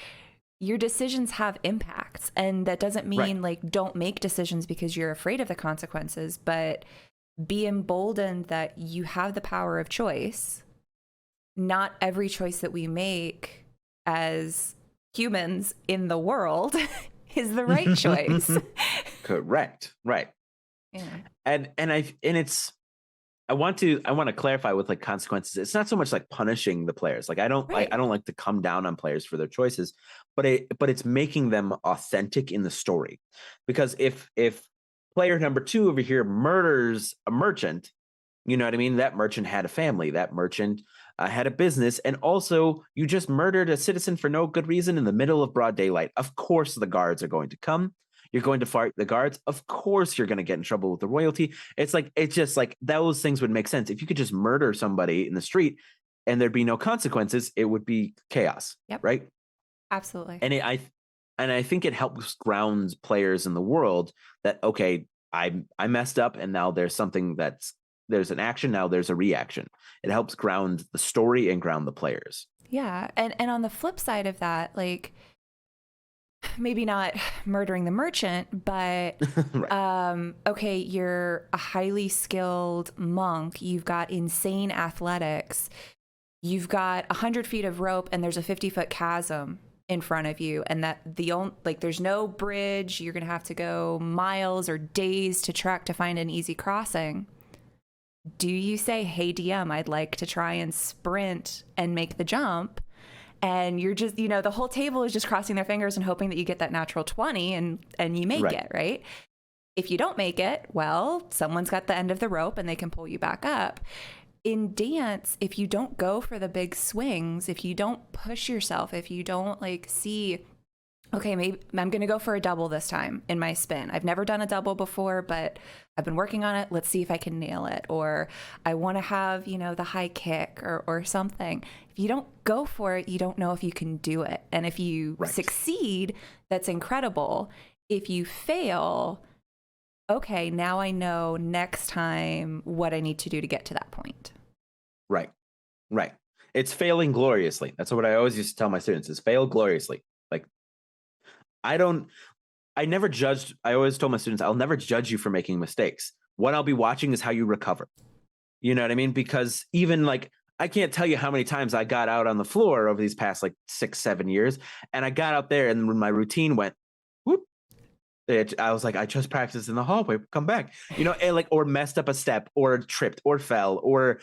your decisions have impacts, and that doesn't mean like don't make decisions because you're afraid of the consequences, but be emboldened that you have the power of choice. Not every choice that we make as humans in the world is the right choice. Correct. Right. Yeah. And I want to clarify with like consequences. It's not so much like punishing the players. Like I don't like to come down on players for their choices, but it's making them authentic in the story. Because if player number 2 over here murders a merchant, you know what I mean? That merchant had a family. That merchant had a business, and also you just murdered a citizen for no good reason in the middle of broad daylight. Of course, the guards are going to come. You're going to fight the guards. Of course, you're going to get in trouble with the royalty. It's just like those things would make sense. If you could just murder somebody in the street and there'd be no consequences, it would be chaos. Yep. Right? Absolutely. And I think it helps ground players in the world that, okay, I messed up, and now there's something there's an action, now there's a reaction. It helps ground the story and ground the players. Yeah. And on the flip side of that, like, maybe not murdering the merchant, but right. Okay, you're a highly skilled monk. You've got insane athletics. You've got 100 feet of rope, and there's a 50-foot chasm in front of you, and there's no bridge. You're gonna have to go miles or days to trek to find an easy crossing. Do you say, hey DM, I'd like to try and sprint and make the jump? And you're just, the whole table is just crossing their fingers and hoping that you get that natural 20 and you make it, right? If you don't make it, well, someone's got the end of the rope and they can pull you back up. In dance, if you don't go for the big swings, if you don't push yourself, if you don't see, okay, maybe I'm going to go for a double this time in my spin. I've never done a double before, but I've been working on it. Let's see if I can nail it. Or I want to have, the high kick or something. If you don't go for it, you don't know if you can do it. And if you succeed, that's incredible. If you fail, okay, now I know next time what I need to do to get to that point. Right. It's failing gloriously. That's what I always used to tell my students, is fail gloriously. Like, I always told my students, I'll never judge you for making mistakes. What I'll be watching is how you recover. You know what I mean? Because even I can't tell you how many times I got out on the floor over these past 6-7 years, and I got out there and when my routine went, whoop, I was like, I just practiced in the hallway, come back, and or messed up a step or tripped or fell or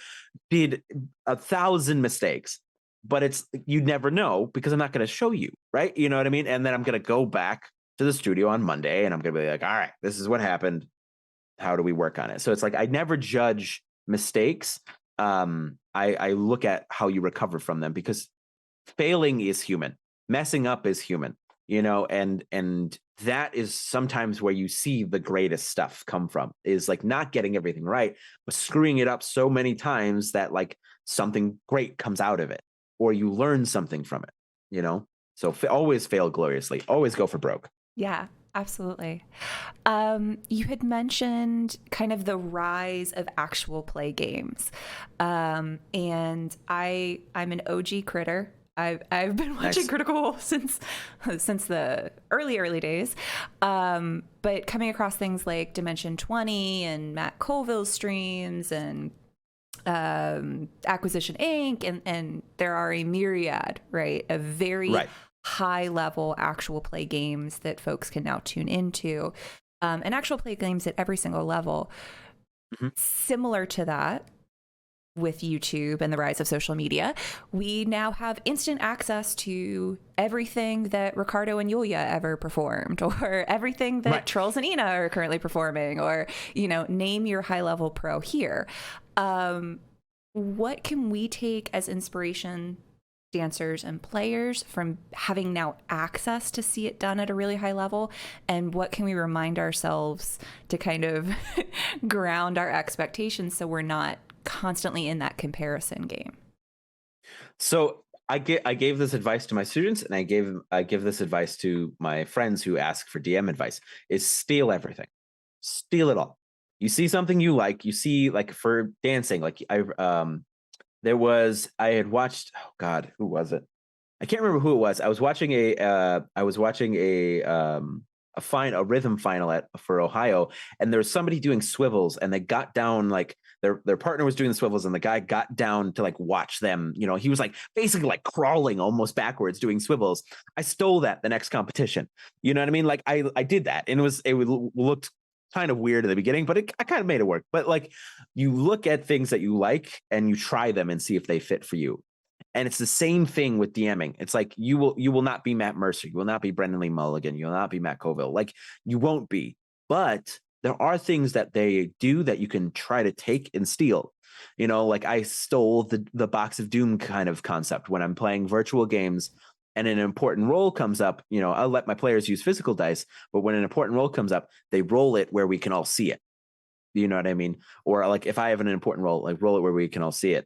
did 1,000 mistakes. But you never know because I'm not going to show you, right? You know what I mean? And then I'm going to go back to the studio on Monday and I'm going to be like, all right, this is what happened. How do we work on it? So it's I never judge mistakes. I look at how you recover from them, because failing is human. Messing up is human, and that is sometimes where you see the greatest stuff come from, is not getting everything right, but screwing it up so many times that something great comes out of it. Or you learn something from it, So always fail gloriously. Always go for broke. Yeah, absolutely. You had mentioned kind of the rise of actual play games. And I'm an OG critter. I've been watching Critical Role since the early days. But coming across things like Dimension 20 and Matt Colville's streams and Acquisition Inc. and there are a myriad, right, of very high level actual play games that folks can now tune into, and actual play games at every single level. Mm-hmm. Similar to that, with YouTube and the rise of social media, we now have instant access to everything that Ricardo and Yulia ever performed, or everything that Trolls and Ina are currently performing, or, you know, name your high level pro here. What can we take as inspiration, dancers and players, from having now access to see it done at a really high level? And what can we remind ourselves to kind of ground our expectations so we're not constantly in that comparison game? So I gave this advice to my students, and I give this advice to my friends who ask for DM advice: is steal everything, steal it all. You see something you like, you see, like, for dancing, like I had watched, oh God, who was it? I can't remember who it was. I was watching a rhythm final for Ohio, and there was somebody doing swivels, and they got down, like their partner was doing the swivels, and the guy got down to like watch them. You know, he was like basically like crawling almost backwards doing swivels. I stole that the next competition. You know what I mean? Like I did that, and it looked kind of weird at the beginning, but I kind of made it work. But like, you look at things that you like and you try them and see if they fit for you. And it's the same thing with DMing. It's like you will not be Matt Mercer. You will not be Brendan Lee Mulligan. You will not be Matt Colville. Like, you won't be. But there are things that they do that you can try to take and steal. You know, like I stole the Box of Doom kind of concept when I'm playing virtual games and an important role comes up. You know, I'll let my players use physical dice, but when an important role comes up, they roll it where we can all see it. You know what I mean? Or like if I have an important role, like roll it where we can all see it.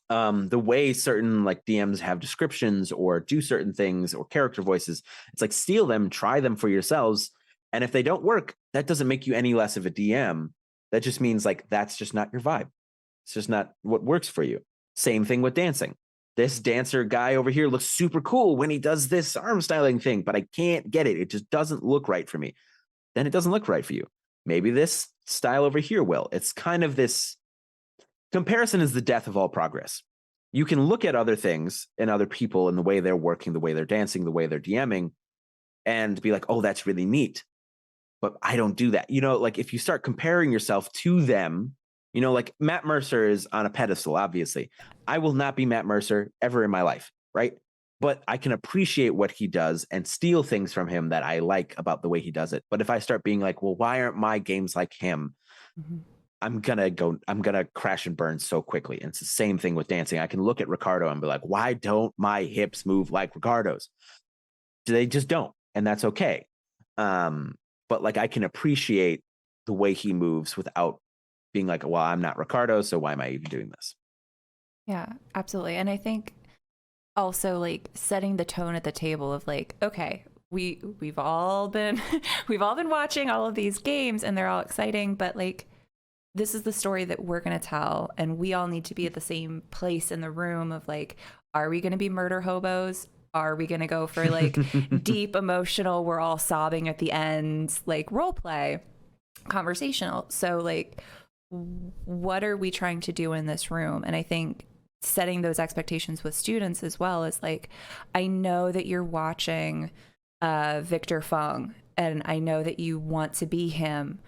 The way certain like DMs have descriptions or do certain things or character voices, it's like steal them, try them for yourselves. And if they don't work, that doesn't make you any less of a DM. That just means like that's just not your vibe. It's just not what works for you. Same thing with dancing. This dancer guy over here looks super cool when he does this arm styling thing, but I can't get it. It just doesn't look right for me. Then it doesn't look right for you. Maybe this style over here will. It's kind of this comparison is the death of all progress. You can look at other things and other people and the way they're working, the way they're dancing, the way they're DMing, and be like, oh, that's really neat. But I don't do that. You know, like if you start comparing yourself to them, you know, like Matt Mercer is on a pedestal, obviously. I will not be Matt Mercer ever in my life, right? But I can appreciate what he does and steal things from him that I like about the way he does it. But if I start being like, well, why aren't my games like him? Mm-hmm. I'm gonna crash and burn so quickly. And it's the same thing with dancing. I can look at Ricardo and be like, why don't my hips move like Ricardo's? They just don't. And that's okay. But like, I can appreciate the way he moves without being like, well, I'm not Ricardo, so why am I even doing this? Yeah, absolutely. And I think also like setting the tone at the table of like, okay, we've all been watching all of these games and they're all exciting, but like, this is the story that we're going to tell, and we all need to be at the same place in the room of like, are we going to be murder hobos? Are we going to go for like deep emotional, we're all sobbing at the end, like role play, conversational? So like, what are we trying to do in this room? And I think setting those expectations with students as well is like, I know that you're watching Victor Fung, and I know that you want to be him.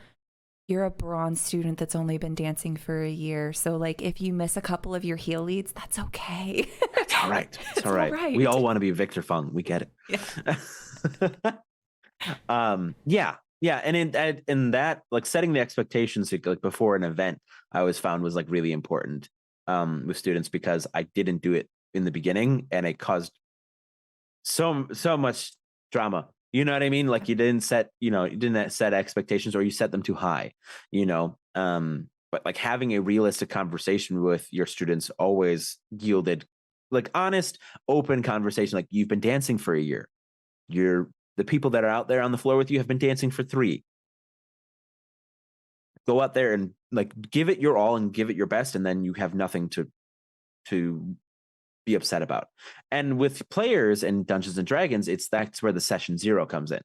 You're a bronze student that's only been dancing for a year. So like, if you miss a couple of your heel leads, that's okay. That's all right. It's all right. We all want to be Victor Fung. We get it. Yeah. Yeah. And in that, like setting the expectations like before an event, I always found was like really important with students, because I didn't do it in the beginning and it caused so much drama. You know what I mean? Like you didn't set expectations, or you set them too high, you know? But like having a realistic conversation with your students always yielded like honest, open conversation. Like, you've been dancing for a year. The people that are out there on the floor with you have been dancing for 3. Go out there and like give it your all and give it your best. And then you have nothing to be upset about. And with players in Dungeons and Dragons, that's where the session 0 comes in.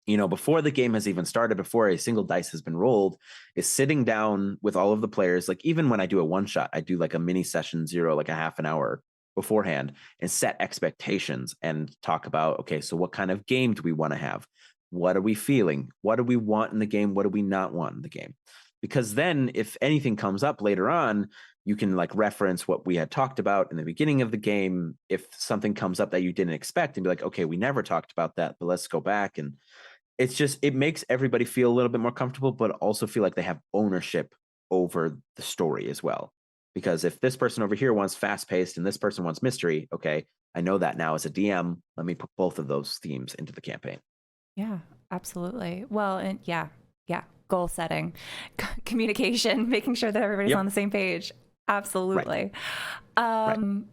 You know, before the game has even started, before a single dice has been rolled, is sitting down with all of the players. Like, even when I do a one shot, I do like a mini session 0, like a half an hour beforehand, and set expectations and talk about, okay, so what kind of game do we want to have? What are we feeling? What do we want in the game? What do we not want in the game? because then if anything comes up later on, you can like reference what we had talked about in the beginning of the game. If something comes up that you didn't expect, and be like, okay, we never talked about that, but let's go back. And it makes everybody feel a little bit more comfortable, but also feel like they have ownership over the story as well. Because if this person over here wants fast paced and this person wants mystery, okay, I know that now as a DM. Let me put both of those themes into the campaign. Yeah, absolutely. Well, and yeah, goal setting, communication, making sure that everybody's on the same page. Absolutely. Right. Can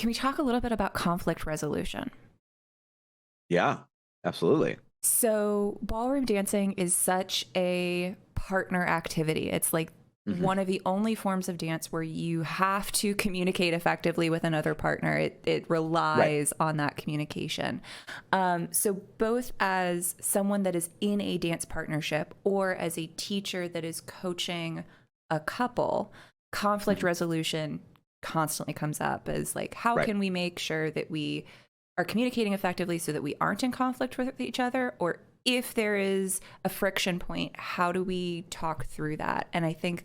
we talk a little bit about conflict resolution? Yeah, absolutely. So ballroom dancing is such a partner activity. It's like one of the only forms of dance where you have to communicate effectively with another partner. It relies on that communication. So both as someone that is in a dance partnership or as a teacher that is coaching a couple, conflict resolution constantly comes up as like, how can we make sure that we are communicating effectively so that we aren't in conflict with each other? Or if there is a friction point, how do we talk through that? And I think,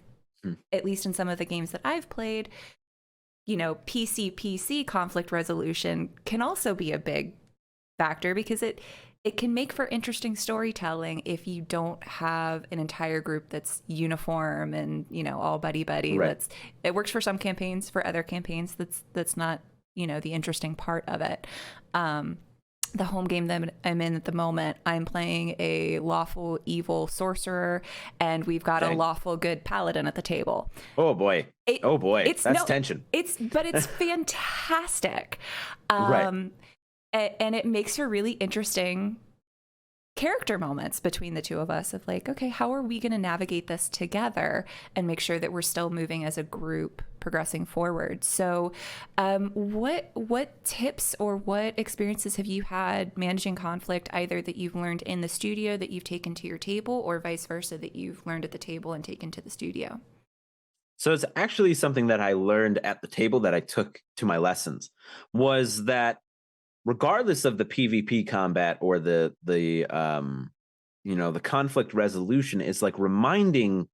at least in some of the games that I've played, you know, PC conflict resolution can also be a big factor, because it can make for interesting storytelling if you don't have an entire group that's uniform and, you know, all buddy. It works for some campaigns. For other campaigns, that's not, you know, the interesting part of it. The home game that I'm in at the moment, I'm playing a lawful evil sorcerer, and we've got a lawful good paladin at the table. Oh boy. That's tension. It's fantastic. Right. And it makes for really interesting character moments between the two of us of like, okay, how are we going to navigate this together and make sure that we're still moving as a group, progressing forward? So what tips or what experiences have you had managing conflict, either that you've learned in the studio that you've taken to your table, or vice versa, that you've learned at the table and taken to the studio? So it's actually something that I learned at the table that I took to my lessons, was that regardless of the PvP combat or the conflict resolution, is like reminding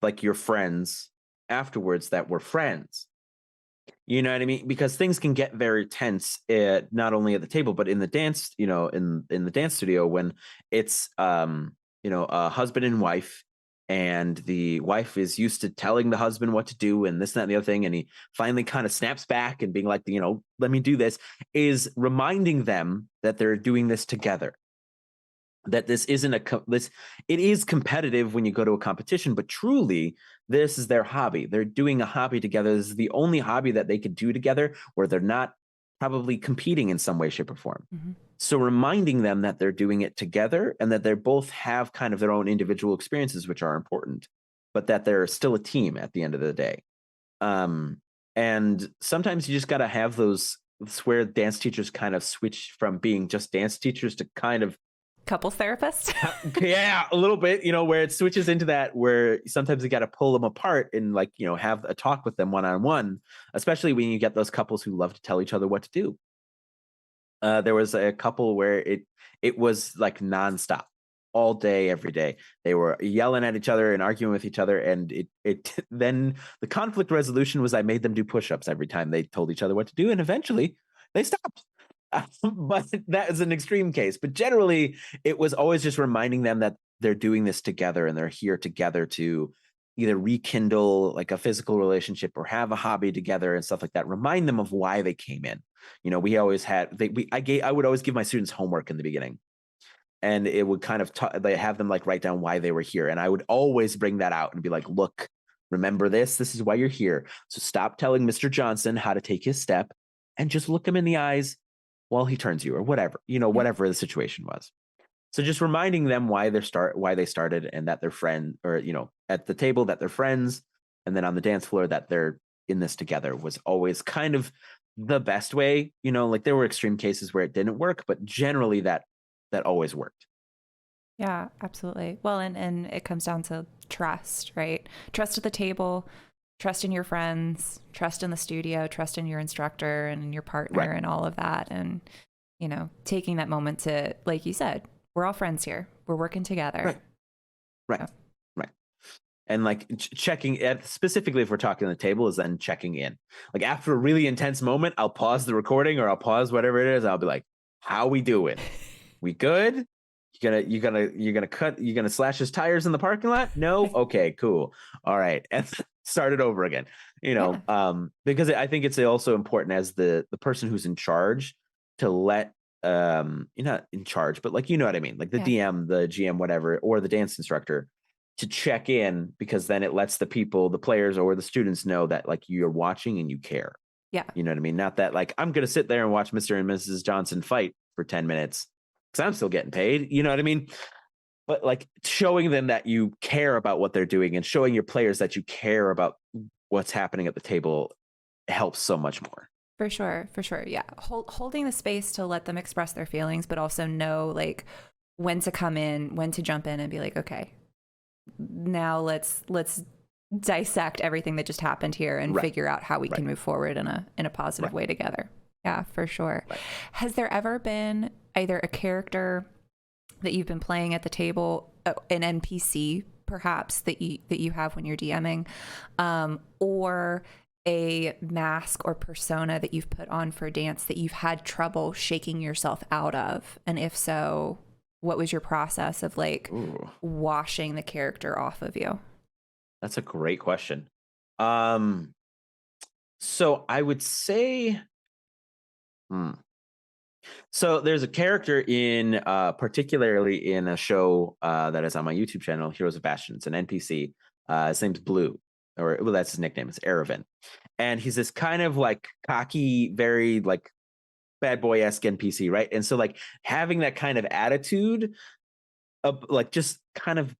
like your friends afterwards that we're friends. You know what I mean? Because things can get very tense, not only at the table, but in the dance, in the dance studio, when it's a husband and wife, and the wife is used to telling the husband what to do and this, that, and the other thing, and he finally kind of snaps back and being like, let me do this, is reminding them that they're doing this together. That this isn't it is competitive when you go to a competition, but truly this is their hobby. They're doing a hobby together. This is the only hobby that they could do together where they're not probably competing in some way, shape, or form. So reminding them that they're doing it together, and that they both have kind of their own individual experiences, which are important, but that they're still a team at the end of the day. And sometimes you just got to have those, where dance teachers kind of switch from being just dance teachers to kind of couples therapist. Yeah, a little bit, where it switches into that, where sometimes you got to pull them apart and have a talk with them one-on-one, especially when you get those couples who love to tell each other what to do. There was a couple where it was like nonstop, all day, every day. They were yelling at each other and arguing with each other. And it then the conflict resolution was I made them do push-ups every time they told each other what to do. And eventually they stopped. But that is an extreme case. But generally, it was always just reminding them that they're doing this together and they're here together to either rekindle like a physical relationship or have a hobby together and stuff like that. Remind them of why they came in. We always had I would always give my students homework in the beginning, and it would kind of they have them like write down why they were here, and I would always bring that out and be like, look, remember this is why you're here. So stop telling Mr. Johnson how to take his step and just look him in the eyes while he turns you, or whatever, whatever the situation was. So just reminding them why they started, and that they're friends, or at the table that they're friends, and then on the dance floor that they're in this together, was always kind of the best way. Like there were extreme cases where it didn't work, but generally that always worked. Yeah, absolutely. Well, and it comes down to trust, right? Trust at the table, trust in your friends, trust in the studio, trust in your instructor and in your partner, and all of that. And, taking that moment to, like you said, we're all friends here. We're working together. Right. and like checking at, specifically if we're talking on the table, is then checking in. Like after a really intense moment, I'll pause the recording or I'll pause whatever it is. I'll be like, how we doing? We good? You're gonna slash his tires in the parking lot? No? Okay, cool. All right. And start it over again. Yeah. Because I think it's also important as the person who's in charge to let you're not in charge, but like, you know what I mean? Like the DM, the GM, whatever, or the dance instructor to check in, because then it lets the people, the players or the students know that like you're watching and you care. Yeah. You know what I mean? Not that like I'm going to sit there and watch Mr. and Mrs. Johnson fight for 10 minutes because I'm still getting paid. You know what I mean? But like showing them that you care about what they're doing and showing your players that you care about what's happening at the table helps so much more. For sure. Yeah. Holding the space to let them express their feelings, but also know like when to come in, when to jump in and be like, okay, now let's dissect everything that just happened here and figure out how we can move forward in a positive way together. Yeah, for sure. Right. Has there ever been either a character that you've been playing at the table, an NPC perhaps that you have when you're DMing, or a mask or persona that you've put on for dance that you've had trouble shaking yourself out of? And if so, what was your process of like washing the character off of you? That's a great question. So I would say, so there's a character in, particularly in a show that is on my YouTube channel, Heroes of Bastion. It's an NPC. His name's Blue, or well, that's his nickname. It's Aravan, and he's this kind of like cocky, very like bad boy-esque NPC, right? And so like having that kind of attitude of like just kind of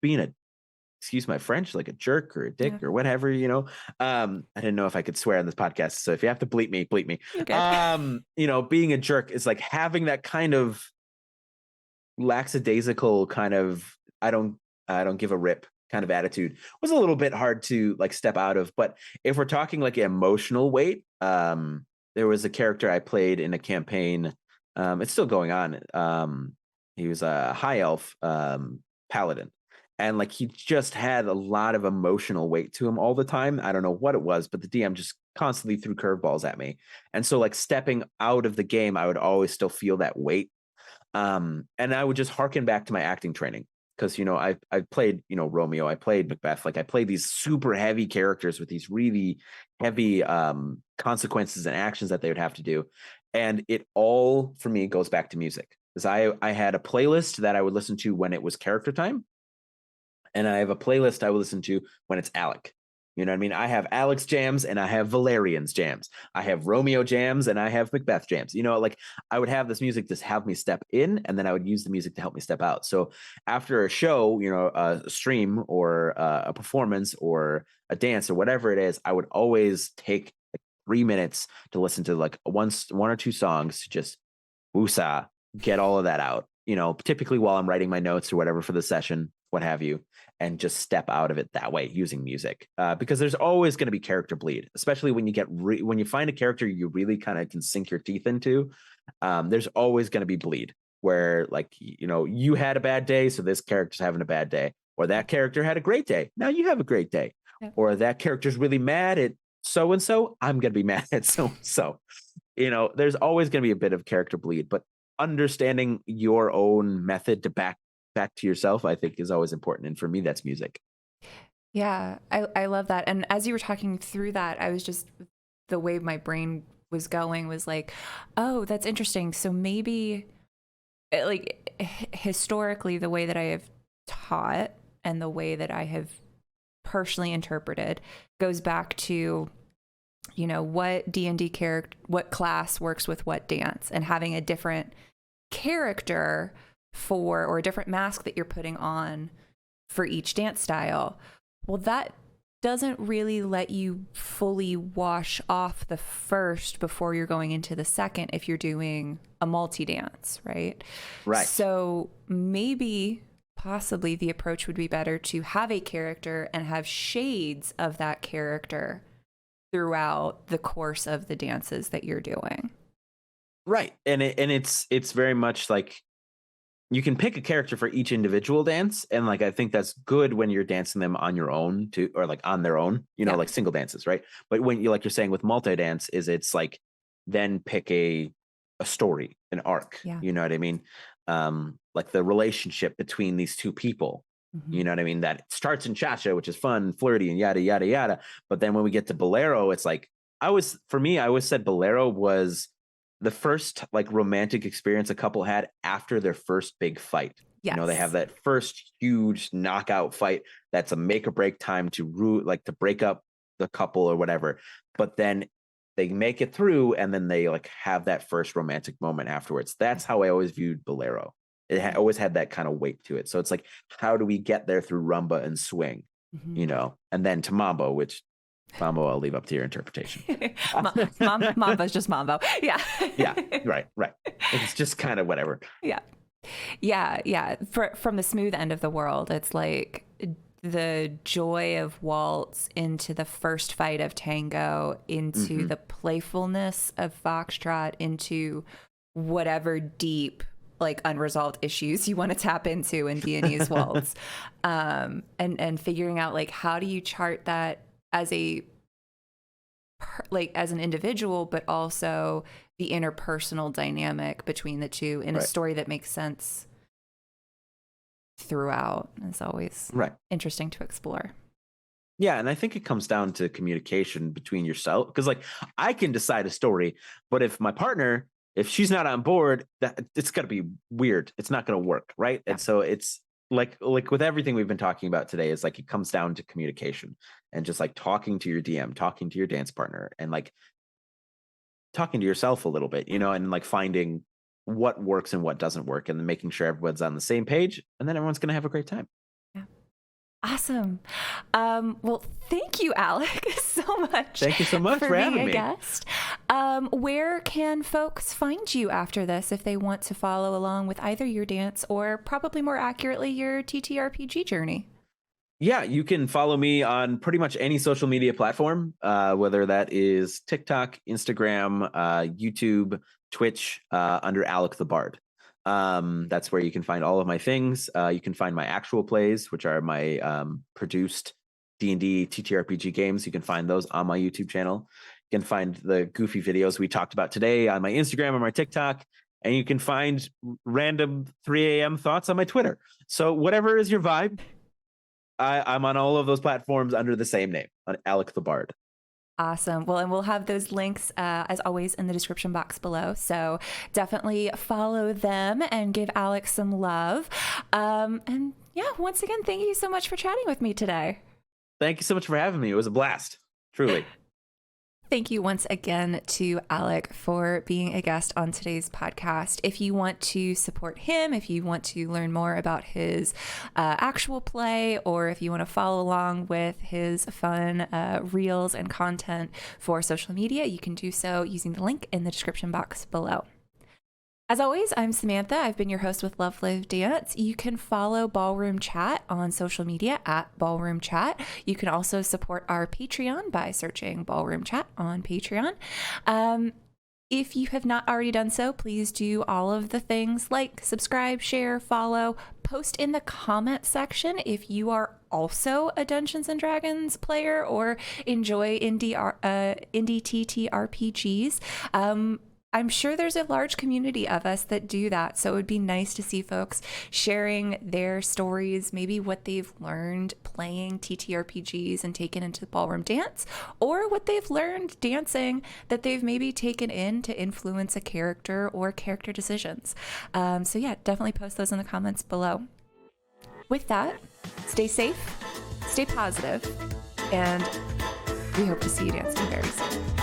being a, excuse my French, like a jerk or a dick or whatever, I didn't know if I could swear on this podcast. So if you have to bleep me, bleep me. Okay. Being a jerk is like having that kind of lackadaisical kind of, I don't give a rip kind of attitude was a little bit hard to like step out of. But if we're talking like emotional weight, there was a character I played in a campaign. It's still going on. He was a high elf paladin. And like he just had a lot of emotional weight to him all the time. I don't know what it was, but the DM just constantly threw curveballs at me. And so like stepping out of the game, I would always still feel that weight. And I would just harken back to my acting training. Because, I played, Romeo, I played Macbeth. Like I played these super heavy characters with these really heavy consequences and actions that they would have to do. And it all, for me, goes back to music. Because I had a playlist that I would listen to when it was character time. And I have a playlist I will listen to when it's Alec. You know what I mean? I have Alec's jams and I have Valerian's jams. I have Romeo jams and I have Macbeth jams. Like I would have this music to have me step in, and then I would use the music to help me step out. So after a show, a stream or a performance or a dance or whatever it is, I would always take like 3 minutes to listen to like one or two songs, just woosah, get all of that out. Typically while I'm writing my notes or whatever for the session, what have you, and just step out of it that way using music, because there's always going to be character bleed, especially when you get when you find a character you really kind of can sink your teeth into. There's always going to be bleed where like you had a bad day, so this character's having a bad day, or that character had a great day, now you have a great day. Or that character's really mad at so and so, I'm going to be mad at so and so. There's always going to be a bit of character bleed, but understanding your own method to back to yourself, I think, is always important. And for me, that's music. Yeah, I love that. And as you were talking through that, I was just, the way my brain was going was like, oh, that's interesting. So maybe like historically, the way that I have taught and the way that I have personally interpreted goes back to, what D&D character, what class works with what dance, and having a different character or a different mask that you're putting on for each dance style. Well, that doesn't really let you fully wash off the first before you're going into the second if you're doing a multi-dance, right? Right. So maybe possibly the approach would be better to have a character and have shades of that character throughout the course of the dances that you're doing. Right. And it's very much like you can pick a character for each individual dance, and like I think that's good when you're dancing them on your own too, or like on their own, you know, like single dances, right? But when you, like you're saying with multi-dance, is it's like then pick a story, an arc, you know what I mean? Like the relationship between these two people, you know what I mean? That starts in cha-cha, which is fun, flirty, and yada yada yada. But then when we get to bolero, it's like I always said bolero was the first like romantic experience a couple had after their first big fight. You know, they have that first huge knockout fight that's a make or break time to break up the couple or whatever. But then they make it through, and then they like have that first romantic moment afterwards. That's how I always viewed bolero. It always had that kind of weight to it. So it's like, how do we get there through rumba and swing, you know, and then to mambo, which mambo I'll leave up to your interpretation. Mambo's just mambo. Yeah. Yeah. Right. It's just kind of whatever. Yeah. From the smooth end of the world, it's like the joy of waltz into the first fight of tango, into the playfulness of foxtrot, into whatever deep like unresolved issues you want to tap into in Viennese waltz, and figuring out like how do you chart that as as an individual, but also the interpersonal dynamic between the two in a story that makes sense throughout. It's always interesting to explore. Yeah, and I think it comes down to communication between yourself, because like I can decide a story, but if my partner, if she's not on board, that it's going to be weird. It's not going to work, right? And so it's like with everything we've been talking about today, is like it comes down to communication and just like talking to your DM, talking to your dance partner, and like talking to yourself a little bit, you know, and like finding what works and what doesn't work, and then making sure everyone's on the same page, and then everyone's going to have a great time. Awesome. Well, thank you, Alec, so much. Thank you so much for having me. Guest. Where can folks find you after this if they want to follow along with either your dance or, probably more accurately, your TTRPG journey? Yeah, you can follow me on pretty much any social media platform, whether that is TikTok, Instagram, YouTube, Twitch, under Alec the Bard. That's where you can find all of my things. You can find my actual plays, which are my produced D&D TTRPG games. You can find those on my YouTube channel. You can find the goofy videos we talked about today on my Instagram or my TikTok, and you can find random 3 a.m. thoughts on my Twitter. So whatever is your vibe, I'm on all of those platforms under the same name, on Alec the Bard. Awesome. Well, and we'll have those links, as always, in the description box below. So definitely follow them and give Alec some love. And yeah, once again, thank you so much for chatting with me today. Thank you so much for having me. It was a blast, truly. Thank you once again to Alec for being a guest on today's podcast. If you want to support him, if you want to learn more about his actual play, or if you want to follow along with his fun reels and content for social media, you can do so using the link in the description box below. As always, I'm Samantha. I've been your host with Love.Live.Dance. You can follow Ballroom Chat on social media at Ballroom Chat. You can also support our Patreon by searching Ballroom Chat on Patreon. If you have not already done so, please do all of the things like subscribe, share, follow, post in the comment section if you are also a Dungeons and Dragons player or enjoy indie TTRPGs. I'm sure there's a large community of us that do that. So it would be nice to see folks sharing their stories, maybe what they've learned playing TTRPGs and taken into ballroom dance, or what they've learned dancing that they've maybe taken in to influence a character or character decisions. So yeah, definitely post those in the comments below. With that, stay safe, stay positive, and we hope to see you dancing very soon.